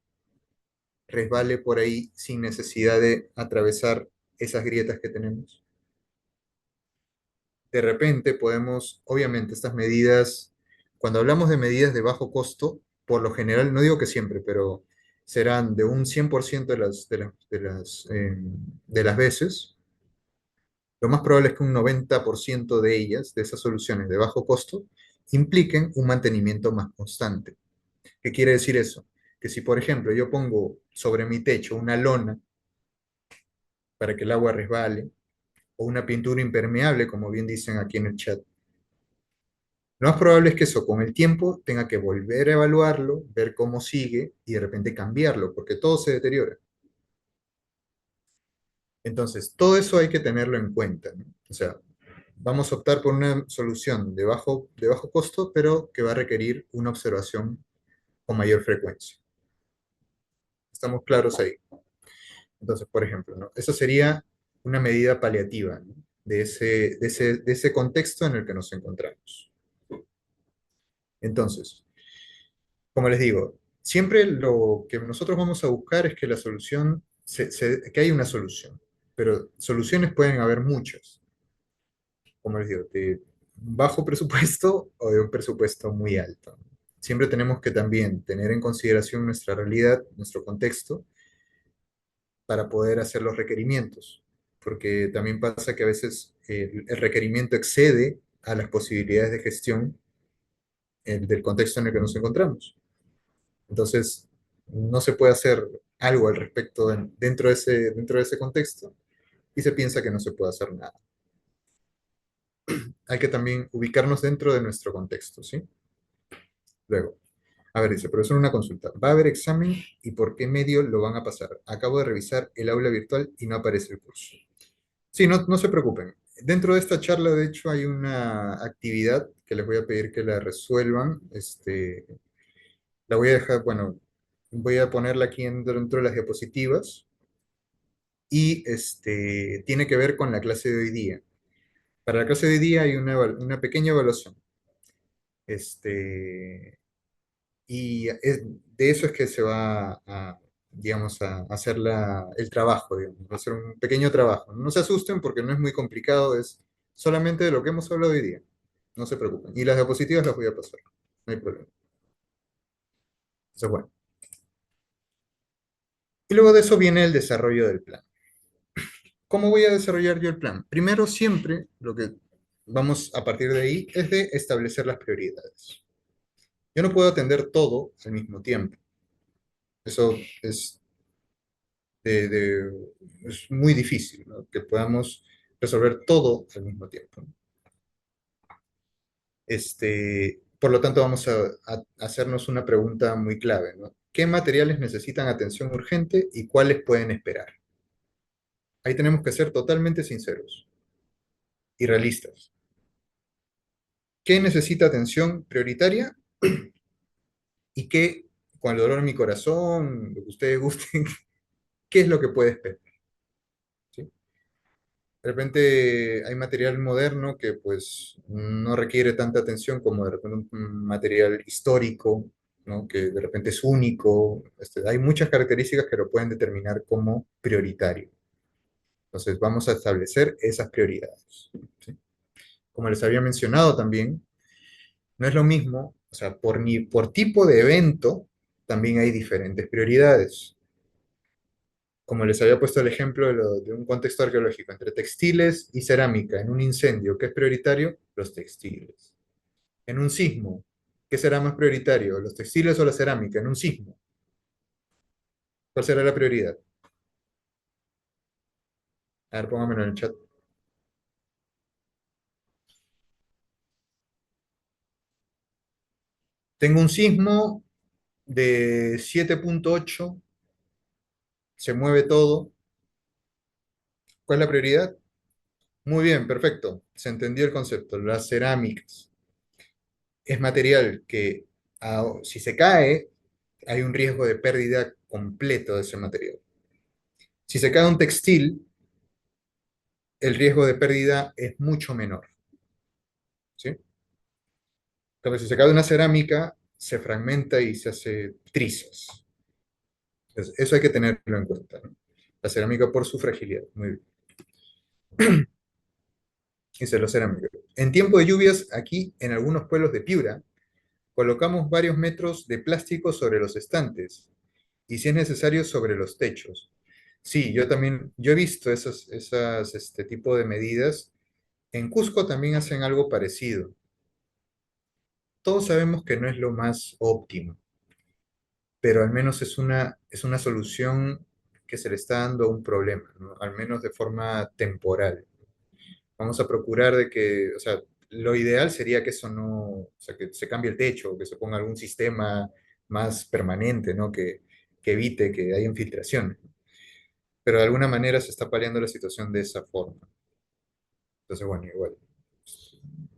resbale por ahí sin necesidad de atravesar esas grietas que tenemos? De repente podemos, obviamente, estas medidas, cuando hablamos de medidas de bajo costo, por lo general, no digo que siempre, pero serán de un 100% de las veces, lo más probable es que un 90% de ellas, de esas soluciones de bajo costo, impliquen un mantenimiento más constante. ¿Qué quiere decir eso? Que si, por ejemplo, yo pongo sobre mi techo una lona para que el agua resbale, o una pintura impermeable, como bien dicen aquí en el chat, lo más probable es que eso con el tiempo tenga que volver a evaluarlo, ver cómo sigue y de repente cambiarlo, porque todo se deteriora. Entonces, todo eso hay que tenerlo en cuenta, ¿no? O sea, vamos a optar por una solución de bajo costo, pero que va a requerir una observación con mayor frecuencia. ¿Estamos claros ahí? Entonces, por ejemplo, ¿no? Eso sería una medida paliativa, ¿no? de ese contexto en el que nos encontramos. Entonces, como les digo, siempre lo que nosotros vamos a buscar es que la solución, que hay una solución, pero soluciones pueden haber muchas, como les digo, de un bajo presupuesto o de un presupuesto muy alto. Siempre tenemos que también tener en consideración nuestra realidad, nuestro contexto, para poder hacer los requerimientos, porque también pasa que a veces el requerimiento excede a las posibilidades de gestión del contexto en el que nos encontramos. Entonces, no se puede hacer algo al respecto dentro de ese contexto y se piensa que no se puede hacer nada. Hay que también ubicarnos dentro de nuestro contexto, ¿sí? Luego, a ver, dice, profesor, una consulta. ¿Va a haber examen y por qué medio lo van a pasar? Acabo de revisar el aula virtual y no aparece el curso. Sí, no se preocupen. Dentro de esta charla, de hecho, hay una actividad que les voy a pedir que la resuelvan. La voy a dejar, bueno, voy a ponerla aquí dentro de las diapositivas y tiene que ver con la clase de hoy día. Para la clase de hoy día hay una pequeña evaluación. Este, de eso es que se va a, digamos, a hacer el trabajo, digamos, va a ser un pequeño trabajo. No se asusten porque no es muy complicado, es solamente de lo que hemos hablado hoy día. No se preocupen. Y las diapositivas las voy a pasar, no hay problema. Entonces, bueno. Y luego de eso viene el desarrollo del plan. ¿Cómo voy a desarrollar yo el plan? Primero, siempre lo que vamos a partir de ahí es de establecer las prioridades. Yo no puedo atender todo al mismo tiempo. Eso es muy difícil, ¿no? Que podamos resolver todo al mismo tiempo. Por lo tanto, vamos a hacernos una pregunta muy clave, ¿no? ¿Qué materiales necesitan atención urgente y cuáles pueden esperar? Ahí tenemos que ser totalmente sinceros y realistas. ¿Qué necesita atención prioritaria y qué, con el dolor en mi corazón, lo que ustedes gusten, qué es lo que puede esperar? ¿Sí? De repente hay material moderno que pues no requiere tanta atención como de repente un material histórico, ¿no? Que de repente es único. Hay muchas características que lo pueden determinar como prioritario. Entonces vamos a establecer esas prioridades, ¿sí? Como les había mencionado también, no es lo mismo, o sea, por tipo de evento también hay diferentes prioridades. Como les había puesto el ejemplo de un contexto arqueológico entre textiles y cerámica en un incendio, ¿qué es prioritario? Los textiles. En un sismo, ¿qué será más prioritario? ¿Los textiles o la cerámica? En un sismo, ¿cuál será la prioridad? A ver, póngamelo en el chat. Tengo un sismo de 7.8, se mueve todo. ¿Cuál es la prioridad? Muy bien, perfecto. Se entendió el concepto. Las cerámicas es material que si se cae, hay un riesgo de pérdida completo de ese material. Si se cae un textil, el riesgo de pérdida es mucho menor, ¿sí? Pero si se cae una cerámica, se fragmenta y se hace trizas. Entonces, eso hay que tenerlo en cuenta, ¿no? La cerámica por su fragilidad. Muy bien. Dice la cerámica. En tiempo de lluvias, aquí en algunos pueblos de Piura, colocamos varios metros de plástico sobre los estantes y, si es necesario, sobre los techos. Sí, yo he visto este tipo de medidas. En Cusco también hacen algo parecido. Todos sabemos que no es lo más óptimo, pero al menos es una solución que se le está dando a un problema, ¿no? Al menos de forma temporal. Vamos a procurar de que, o sea, lo ideal sería que eso no, o sea, que se cambie el techo, que se ponga algún sistema más permanente, ¿no? Que evite que haya infiltraciones. Pero de alguna manera se está paliando la situación de esa forma. Entonces, bueno, igual,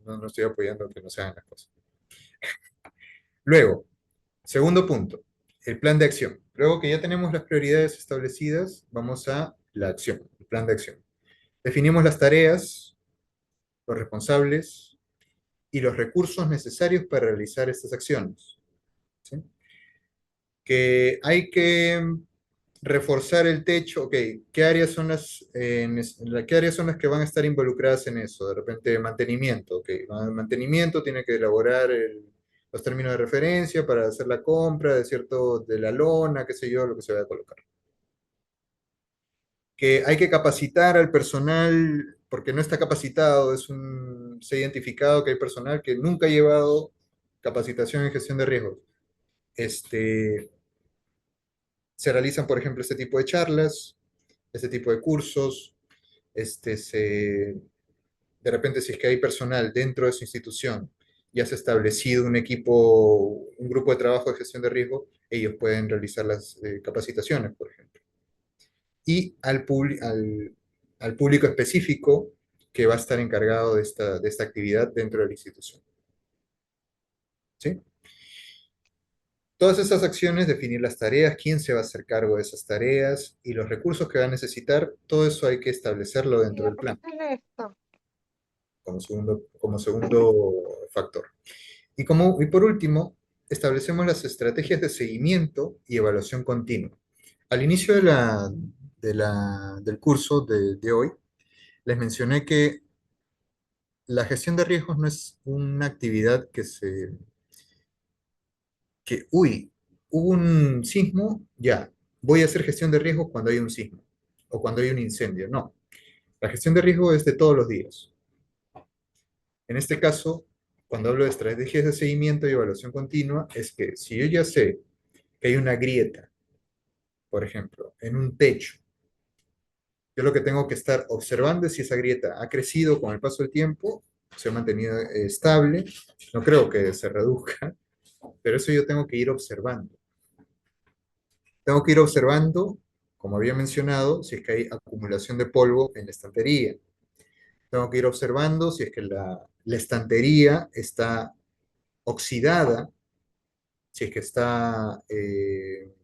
no estoy apoyando que no se hagan las cosas. Luego, Segundo punto, el plan de acción. Luego que ya tenemos las prioridades establecidas, vamos a la acción, el plan de acción. Definimos las tareas, los responsables y los recursos necesarios para realizar estas acciones. ¿Sí? Que hay que reforzar el techo, ok, ¿qué áreas son qué áreas son las que van a estar involucradas en eso? De repente, mantenimiento, ok, mantenimiento tiene que elaborar los términos de referencia para hacer la compra de la lona, qué sé yo, lo que se vaya a colocar. Que hay que capacitar al personal porque no está capacitado, se ha identificado que hay personal que nunca ha llevado capacitación en gestión de riesgos. Se realizan, por ejemplo, este tipo de charlas, este tipo de cursos, este, se, de repente si es que hay personal dentro de su institución, ya se ha establecido un equipo, un grupo de trabajo de gestión de riesgo, ellos pueden realizar las capacitaciones, por ejemplo. Y al público específico que va a estar encargado de esta actividad dentro de la institución. ¿Sí? Todas esas acciones, definir las tareas, quién se va a hacer cargo de esas tareas y los recursos que va a necesitar, todo eso hay que establecerlo dentro del plan, como segundo factor. Y por último, establecemos las estrategias de seguimiento y evaluación continua. Al inicio del curso de hoy, les mencioné que la gestión de riesgos no es una actividad uy, hubo un sismo, ya, voy a hacer gestión de riesgos cuando hay un sismo o cuando hay un incendio. No, la gestión de riesgo es de todos los días. En este caso, cuando hablo de estrategias de seguimiento y evaluación continua, es que si yo ya sé que hay una grieta, por ejemplo, en un techo, yo lo que tengo que estar observando es si esa grieta ha crecido con el paso del tiempo, se ha mantenido estable, no creo que se reduzca, pero eso yo tengo que ir observando. Tengo que ir observando, como había mencionado, si es que hay acumulación de polvo en la estantería. Tengo que ir observando si es que la estantería está oxidada, si es que está en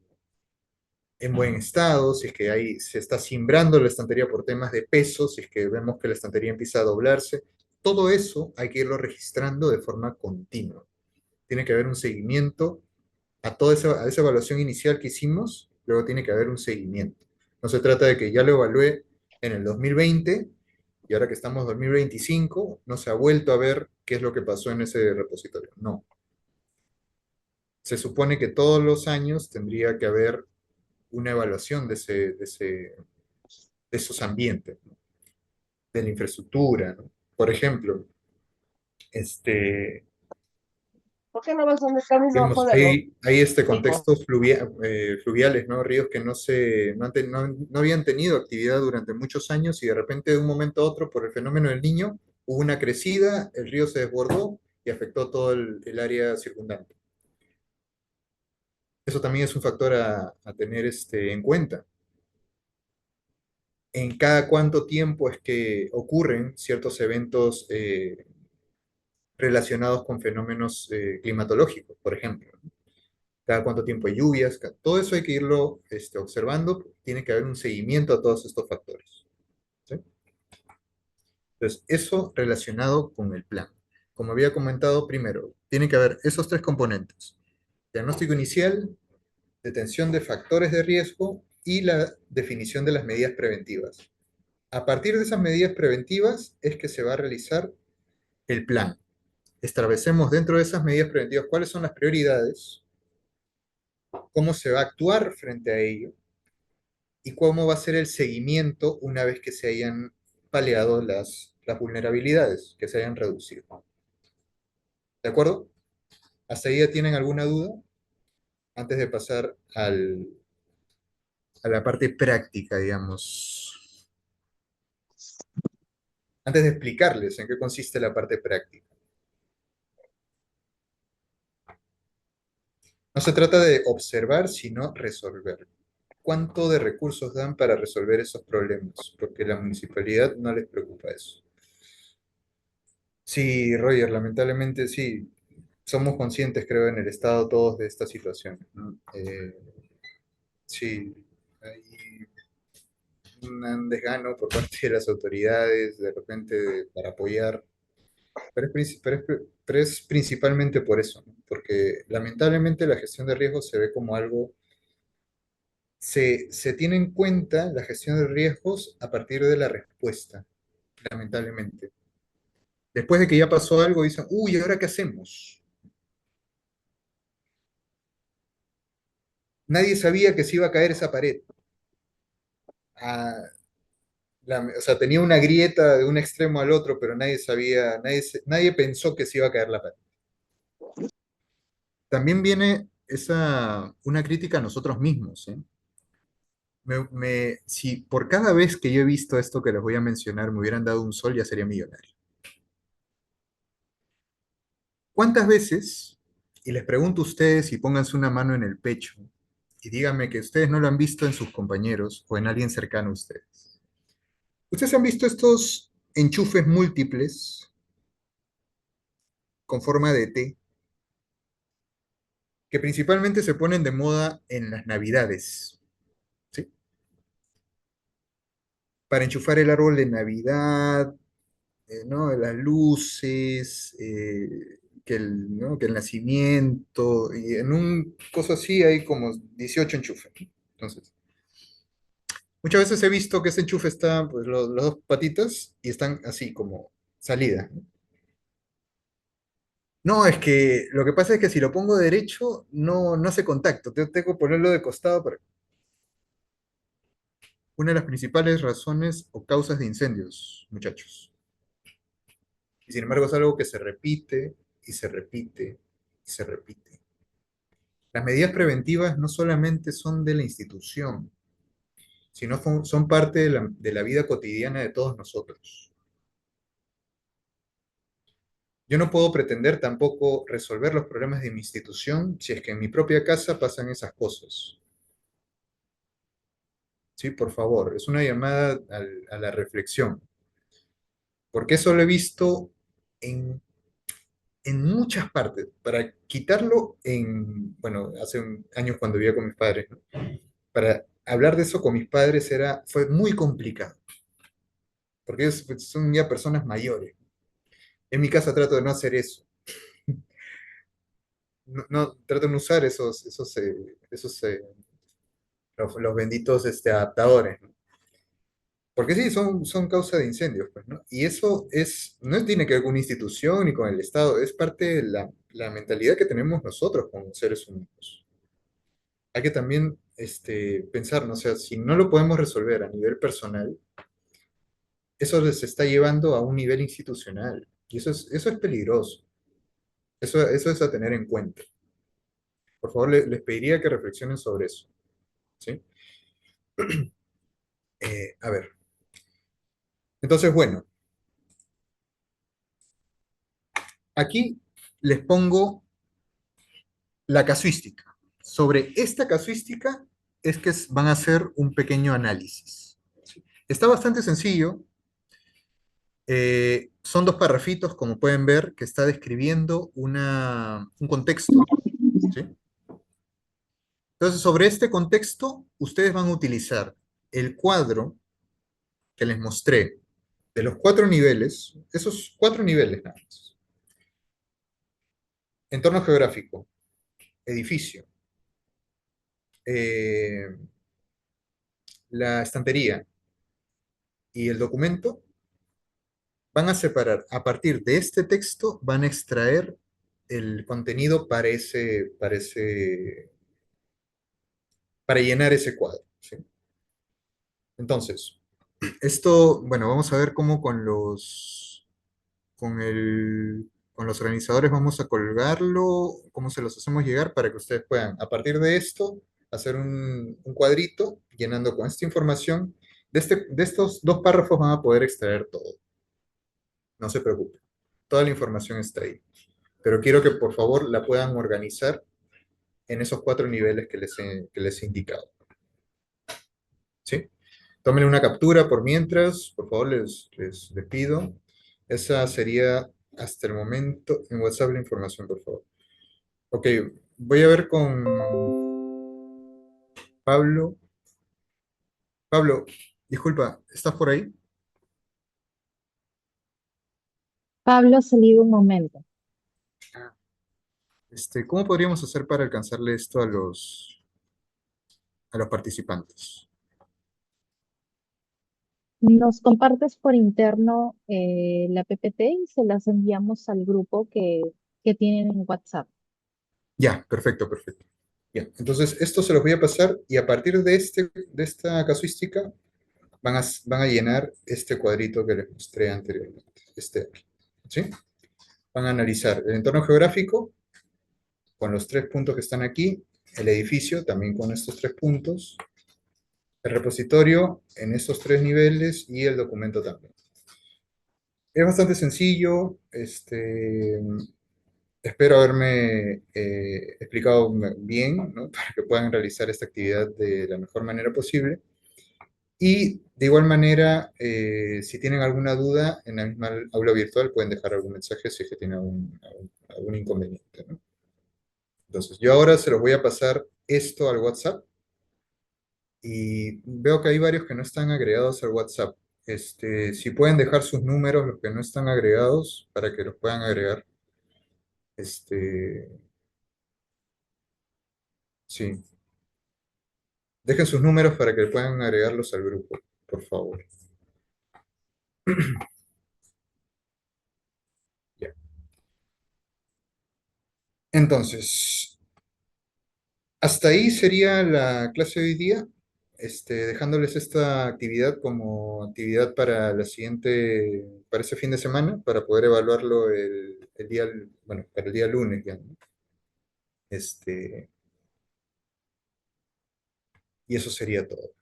buen estado, si es que se está cimbrando la estantería por temas de peso, si es que vemos que la estantería empieza a doblarse. Todo eso hay que irlo registrando de forma continua. Tiene que haber un seguimiento a esa evaluación inicial que hicimos, luego tiene que haber un seguimiento. No se trata de que ya lo evalué en el 2020 y ahora que estamos en 2025 no se ha vuelto a ver qué es lo que pasó en ese repositorio. No. Se supone que todos los años tendría que haber una evaluación de esos ambientes, ¿no? De la infraestructura, ¿no? Por ejemplo, este, ¿Por qué no vas donde está mi ojo digamos, de los hay chicos? contextos fluviales, ¿no? Ríos que no habían tenido actividad durante muchos años y de repente de un momento a otro, por el fenómeno del Niño, hubo una crecida, el río se desbordó y afectó todo el área circundante. Eso también es un factor a tener en cuenta. En cada cuánto tiempo es que ocurren ciertos eventos relacionados con fenómenos climatológicos, por ejemplo, ¿no? Cada cuánto tiempo hay lluvias, todo eso hay que irlo observando, tiene que haber un seguimiento a todos estos factores. ¿Sí? Entonces, eso relacionado con el plan. Como había comentado primero, tiene que haber esos tres componentes. Diagnóstico inicial, detención de factores de riesgo y la definición de las medidas preventivas. A partir de esas medidas preventivas es que se va a realizar el plan. Establecemos dentro de esas medidas preventivas cuáles son las prioridades, cómo se va a actuar frente a ello y cómo va a ser el seguimiento una vez que se hayan paliado las vulnerabilidades, que se hayan reducido. ¿De acuerdo? ¿Hasta ahí ya tienen alguna duda? Antes de pasar a la parte práctica, digamos. Antes de explicarles en qué consiste la parte práctica. No se trata de observar, sino resolver. ¿Cuánto de recursos dan para resolver esos problemas? Porque la municipalidad no les preocupa eso. Sí, Roger, lamentablemente sí. somos conscientes, creo, en el Estado todos de esta situación, ¿no? Sí, hay un desgano por parte de las autoridades, de repente, para apoyar, pero es principalmente por eso, ¿no? Porque lamentablemente la gestión de riesgos se ve como algo, se tiene en cuenta la gestión de riesgos a partir de la respuesta, lamentablemente. Después de que ya pasó algo, dicen, uy, ¿ahora qué hacemos? Nadie sabía que se iba a caer esa pared. Ah, o sea, tenía una grieta de un extremo al otro, pero nadie sabía, nadie pensó que se iba a caer la pared. También viene una crítica a nosotros mismos, ¿eh? Si por cada vez que yo he visto esto que les voy a mencionar me hubieran dado un sol, ya sería millonario. ¿Cuántas veces, y les pregunto a ustedes y pónganse una mano en el pecho, y díganme que ustedes no lo han visto en sus compañeros o en alguien cercano a ustedes? ¿Ustedes han visto estos enchufes múltiples con forma de T, que principalmente se ponen de moda en las Navidades, ¿sí? Para enchufar el árbol de Navidad, ¿no? Las luces, ¿no? Que el nacimiento, y en un coso así hay como 18 enchufes. Entonces, muchas veces he visto que ese enchufe está, pues, las dos patitas y están así como salida. No, es que lo que pasa es que si lo pongo derecho, no hace contacto. Tengo que ponerlo de costado para... Una de las principales razones o causas de incendios, muchachos. Y sin embargo es algo que se repite y se repite y se repite. Las medidas preventivas no solamente son de la institución, sino son parte de la vida cotidiana de todos nosotros. Yo no puedo pretender tampoco resolver los problemas de mi institución si es que en mi propia casa pasan esas cosas. Sí, por favor, es una llamada a la reflexión, porque eso lo he visto en, en muchas partes. Para quitarlo bueno, hace años cuando vivía con mis padres, ¿no? Para hablar de eso con mis padres fue muy complicado, porque ellos, pues, son ya personas mayores. En mi casa trato de no hacer eso. Trato de no usar los benditos adaptadores, ¿no? Porque sí, son causa de incendios, pues, ¿no? Y eso no tiene que ver con una institución ni con el Estado, es parte de la mentalidad que tenemos nosotros como seres humanos. Hay que también pensar, ¿no? O sea, si no lo podemos resolver a nivel personal, eso les está llevando a un nivel institucional. Y eso es peligroso. Eso es a tener en cuenta. Por favor, les pediría que reflexionen sobre eso, ¿sí? A ver. Entonces, bueno, aquí les pongo la casuística. Sobre esta casuística es que van a hacer un pequeño análisis, ¿sí? Está bastante sencillo. Son dos parrafitos, como pueden ver, que está describiendo un contexto, ¿sí? Entonces, sobre este contexto, ustedes van a utilizar el cuadro que les mostré de los 4 niveles, esos 4 niveles nada más. Entorno geográfico, edificio, eh, la estantería y el documento, van a separar, a partir de este texto, van a extraer el contenido para llenar ese cuadro, ¿sí? Entonces, esto, bueno, vamos a ver cómo con los organizadores vamos a colgarlo, cómo se los hacemos llegar para que ustedes puedan, a partir de esto, hacer un cuadrito llenando con esta información. De estos 2 párrafos van a poder extraer todo. No se preocupen. Toda la información está ahí. Pero quiero que por favor la puedan organizar en esos 4 niveles que les he indicado, ¿sí? Tomen una captura por mientras, por favor, les pido. Esa sería hasta el momento en WhatsApp la información, por favor. Ok, voy a ver con Pablo. Pablo, disculpa, ¿estás por ahí? Pablo ha salido un momento. ¿Cómo podríamos hacer para alcanzarle esto a los participantes? Nos compartes por interno la PPT y se las enviamos al grupo que tienen en WhatsApp. Ya, perfecto, perfecto. Ya, entonces esto se los voy a pasar y a partir de esta casuística van a llenar este cuadrito que les mostré anteriormente, este de aquí, ¿sí? Van a analizar el entorno geográfico con los 3 puntos que están aquí, el edificio también con estos 3 puntos, el repositorio en estos 3 niveles y el documento también. Es bastante sencillo, espero haberme explicado bien, ¿no? Para que puedan realizar esta actividad de la mejor manera posible. Y de igual manera, si tienen alguna duda en la misma aula virtual, pueden dejar algún mensaje si es que tienen algún inconveniente, ¿no? Entonces, yo ahora se los voy a pasar esto al WhatsApp y veo que hay varios que no están agregados al WhatsApp. Si pueden dejar sus números, los que no están agregados, para que los puedan agregar. Este, sí. Dejen sus números para que puedan agregarlos al grupo, por favor. Ya. Entonces, hasta ahí sería la clase de hoy día, dejándoles esta actividad como actividad para para ese fin de semana, para poder evaluarlo el día, bueno, para el día lunes ya, ¿no? Este, y eso sería todo.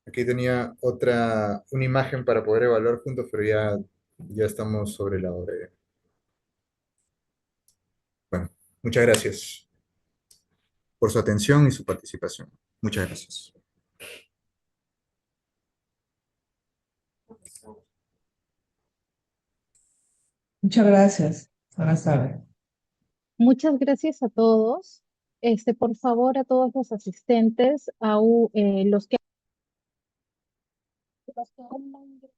Aquí tenía una imagen para poder evaluar juntos, pero ya estamos sobre la hora. Bueno, muchas gracias por su atención y su participación. Muchas gracias. Muchas gracias. Buenas tardes. Muchas gracias a todos. Por favor, a todos los asistentes, los que aún no ingresaron.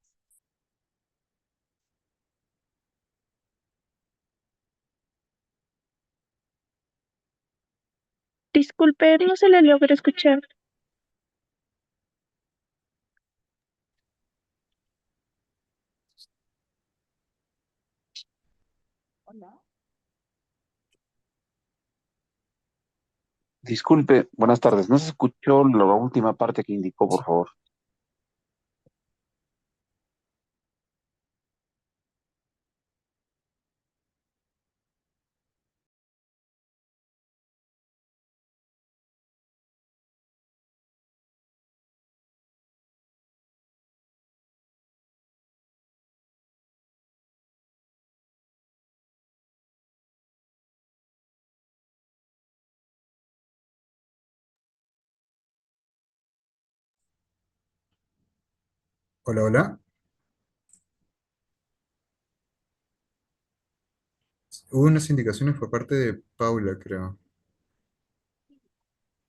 Disculpe, no se le logra escuchar. Disculpe, buenas tardes. No se escuchó la última parte que indicó, por favor. Hola, hola. Hubo unas indicaciones por parte de Paula, creo.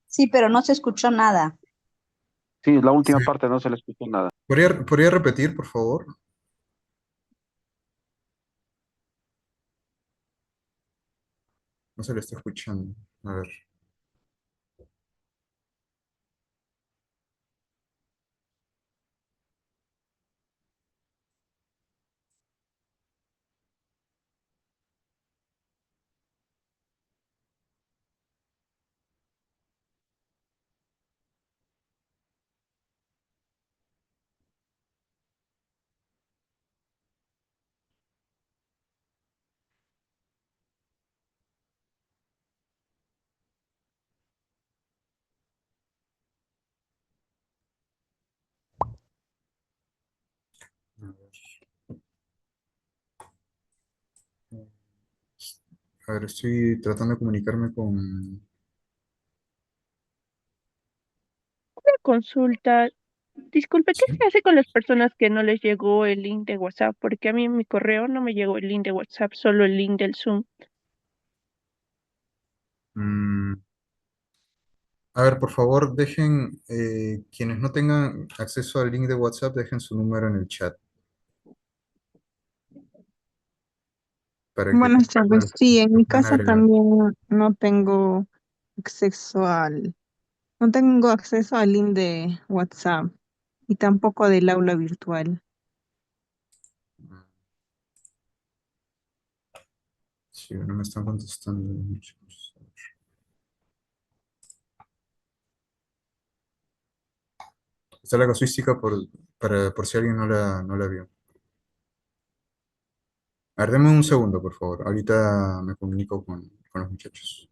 Sí, pero no se escuchó nada. Sí, la Sí. última parte no se le escuchó nada. ¿Podría repetir, por favor? No se le está escuchando. A ver. A ver, estoy tratando de comunicarme con... Una consulta. Disculpe, ¿qué Sí. se hace con las personas que no les llegó el link de WhatsApp? Porque a mí en mi correo no me llegó el link de WhatsApp, solo el link del Zoom. Mm, a ver, por favor, dejen, quienes no tengan acceso al link de WhatsApp, dejen su número en el chat para que Buenas cualquiera de tardes. los que Sí, en nos mi puedan casa agregar. también acceso al, no tengo acceso al link de WhatsApp y tampoco del aula virtual. Sí, no me están contestando muchos. Está la casuística por si alguien no la vio. A ver, denme un segundo, por favor. Ahorita me comunico con los muchachos.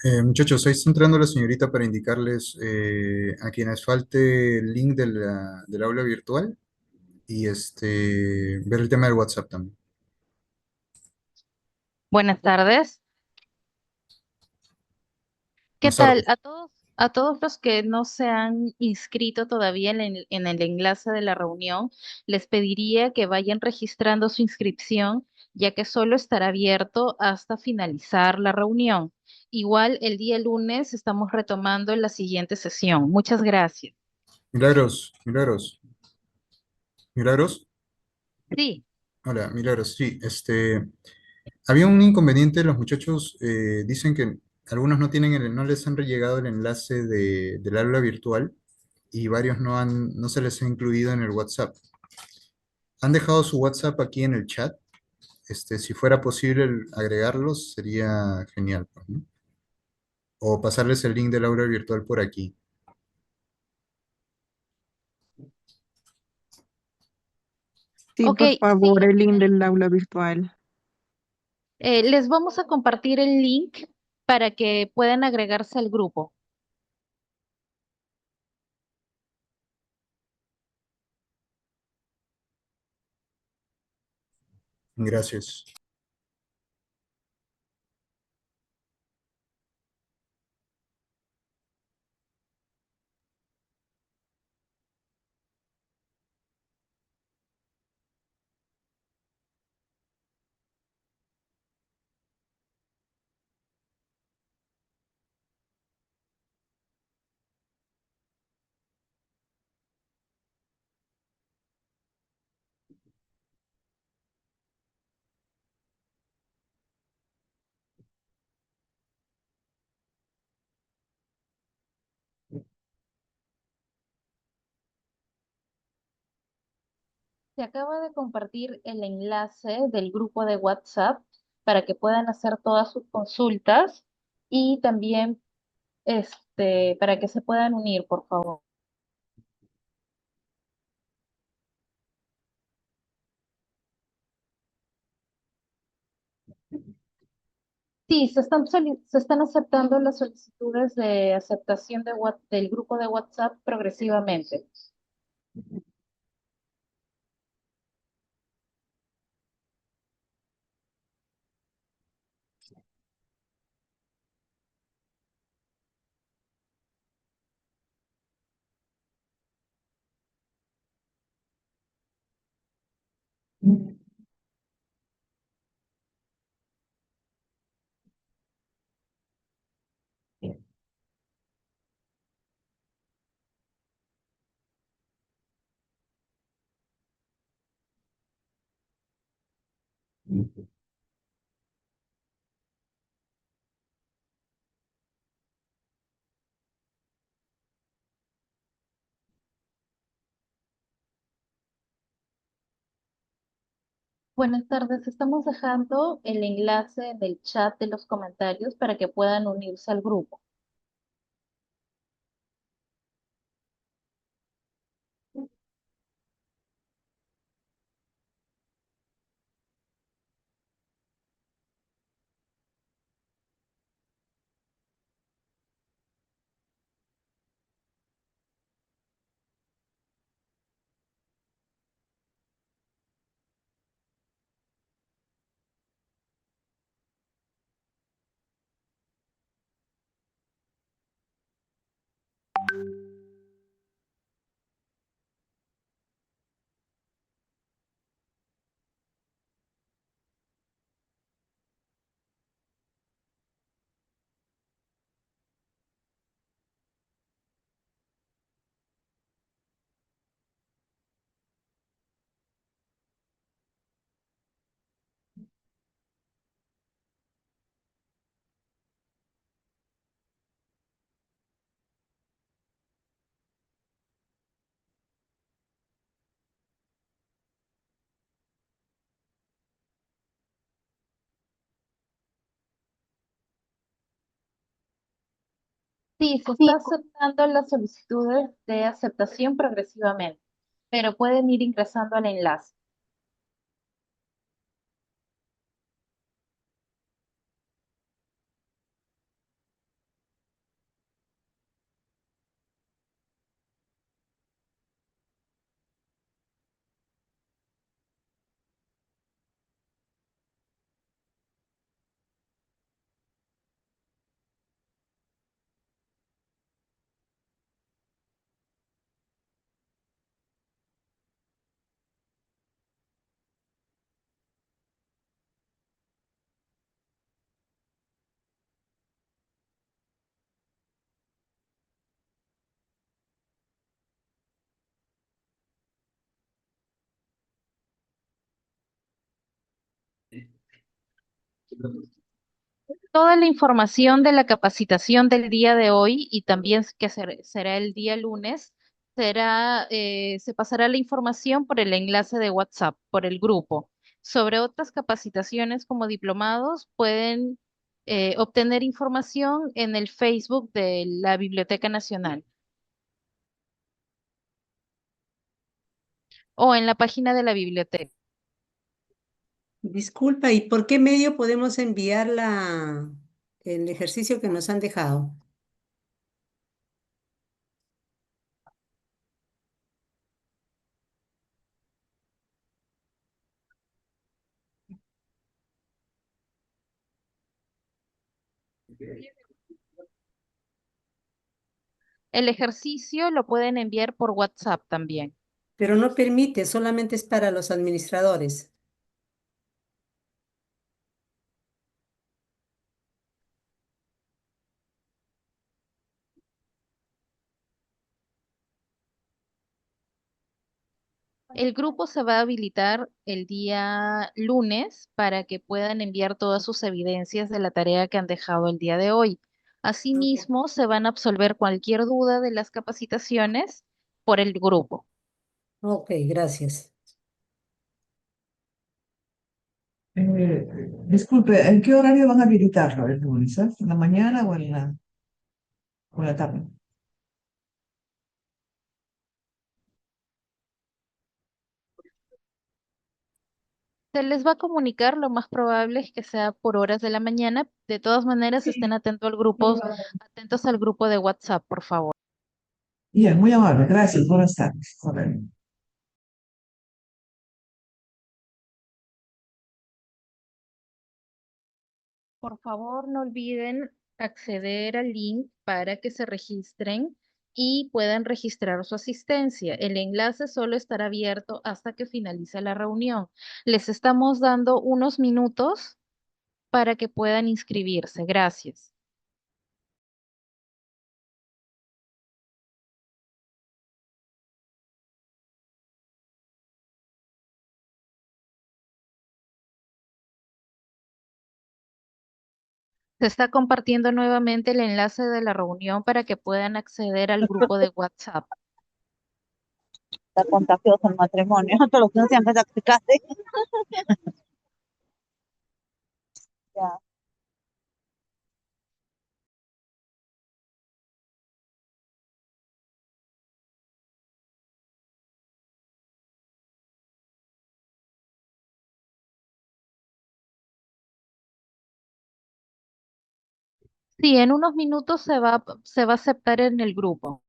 Muchachos, ahí está entrando la señorita para indicarles a quienes falte el link del aula virtual y ver el tema del WhatsApp también. Buenas tardes. ¿Qué Buenas tal? tardes. A todos los que no se han inscrito todavía en el enlace de la reunión, les pediría que vayan registrando su inscripción, ya que solo estará abierto hasta finalizar la reunión. Igual el día lunes estamos retomando la siguiente sesión. Muchas gracias. Milagros, Milagros, Milagros. Sí. Hola, Milagros, sí, había un inconveniente, los muchachos dicen que algunos no les han llegado el enlace del aula virtual y varios no se les ha incluido en el WhatsApp. Han dejado su WhatsApp aquí en el chat. Si fuera posible agregarlos, sería genial, pues, ¿no? O pasarles el link del aula virtual por aquí. Sí, Ok, por favor, sí. el link del aula virtual. Les vamos a compartir el link para que puedan agregarse al grupo. Gracias. Se acaba de compartir el enlace del grupo de WhatsApp para que puedan hacer todas sus consultas y también para que se puedan unir, por favor. Sí, se están aceptando las solicitudes de aceptación del grupo de WhatsApp progresivamente. Buenas tardes, estamos dejando el enlace del chat de los comentarios para que puedan unirse al grupo. Sí, se está aceptando las solicitudes de aceptación progresivamente, pero pueden ir ingresando al enlace. Toda la información de la capacitación del día de hoy y también que será el día lunes, se pasará la información por el enlace de WhatsApp, por el grupo. Sobre otras capacitaciones como diplomados, pueden obtener información en el Facebook de la Biblioteca Nacional o en la página de la biblioteca. Disculpa, ¿y por qué medio podemos enviar el ejercicio que nos han dejado? El ejercicio lo pueden enviar por WhatsApp también. Pero no permite, solamente es para los administradores. El grupo se va a habilitar el día lunes para que puedan enviar todas sus evidencias de la tarea que han dejado el día de hoy. Asimismo, se van a absolver cualquier duda de las capacitaciones por el grupo. Ok, gracias. Disculpe, ¿en qué horario van a habilitarlo el lunes? ¿En la mañana o o en la tarde? Se les va a comunicar, lo más probable es que sea por horas de la mañana. De todas maneras, estén atentos al grupo de WhatsApp, por favor. Bien, muy amable, gracias, buenas tardes. Por favor, no olviden acceder al link para que se registren y puedan registrar su asistencia. El enlace solo estará abierto hasta que finalice la reunión. Les estamos dando unos minutos para que puedan inscribirse. Gracias. Se está compartiendo nuevamente el enlace de la reunión para que puedan acceder al grupo de WhatsApp. Está contagioso el matrimonio. Todos los que no sean practicantes. Ya. Sí, en unos minutos se va a aceptar en el grupo.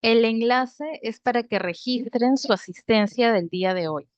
El enlace es para que registren su asistencia del día de hoy.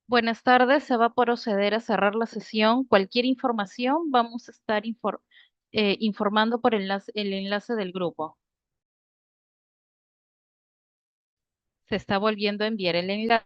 Buenas tardes, se va a proceder a cerrar la sesión. Cualquier información vamos a estar informando por el enlace del grupo. Se está volviendo a enviar el enlace.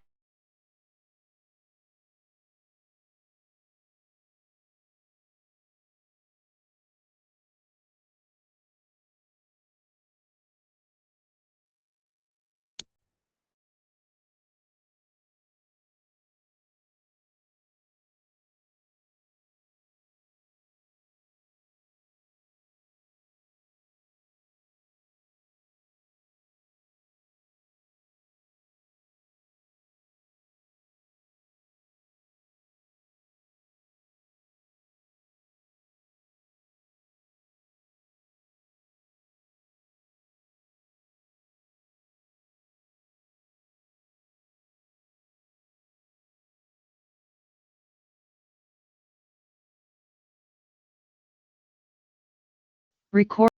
Record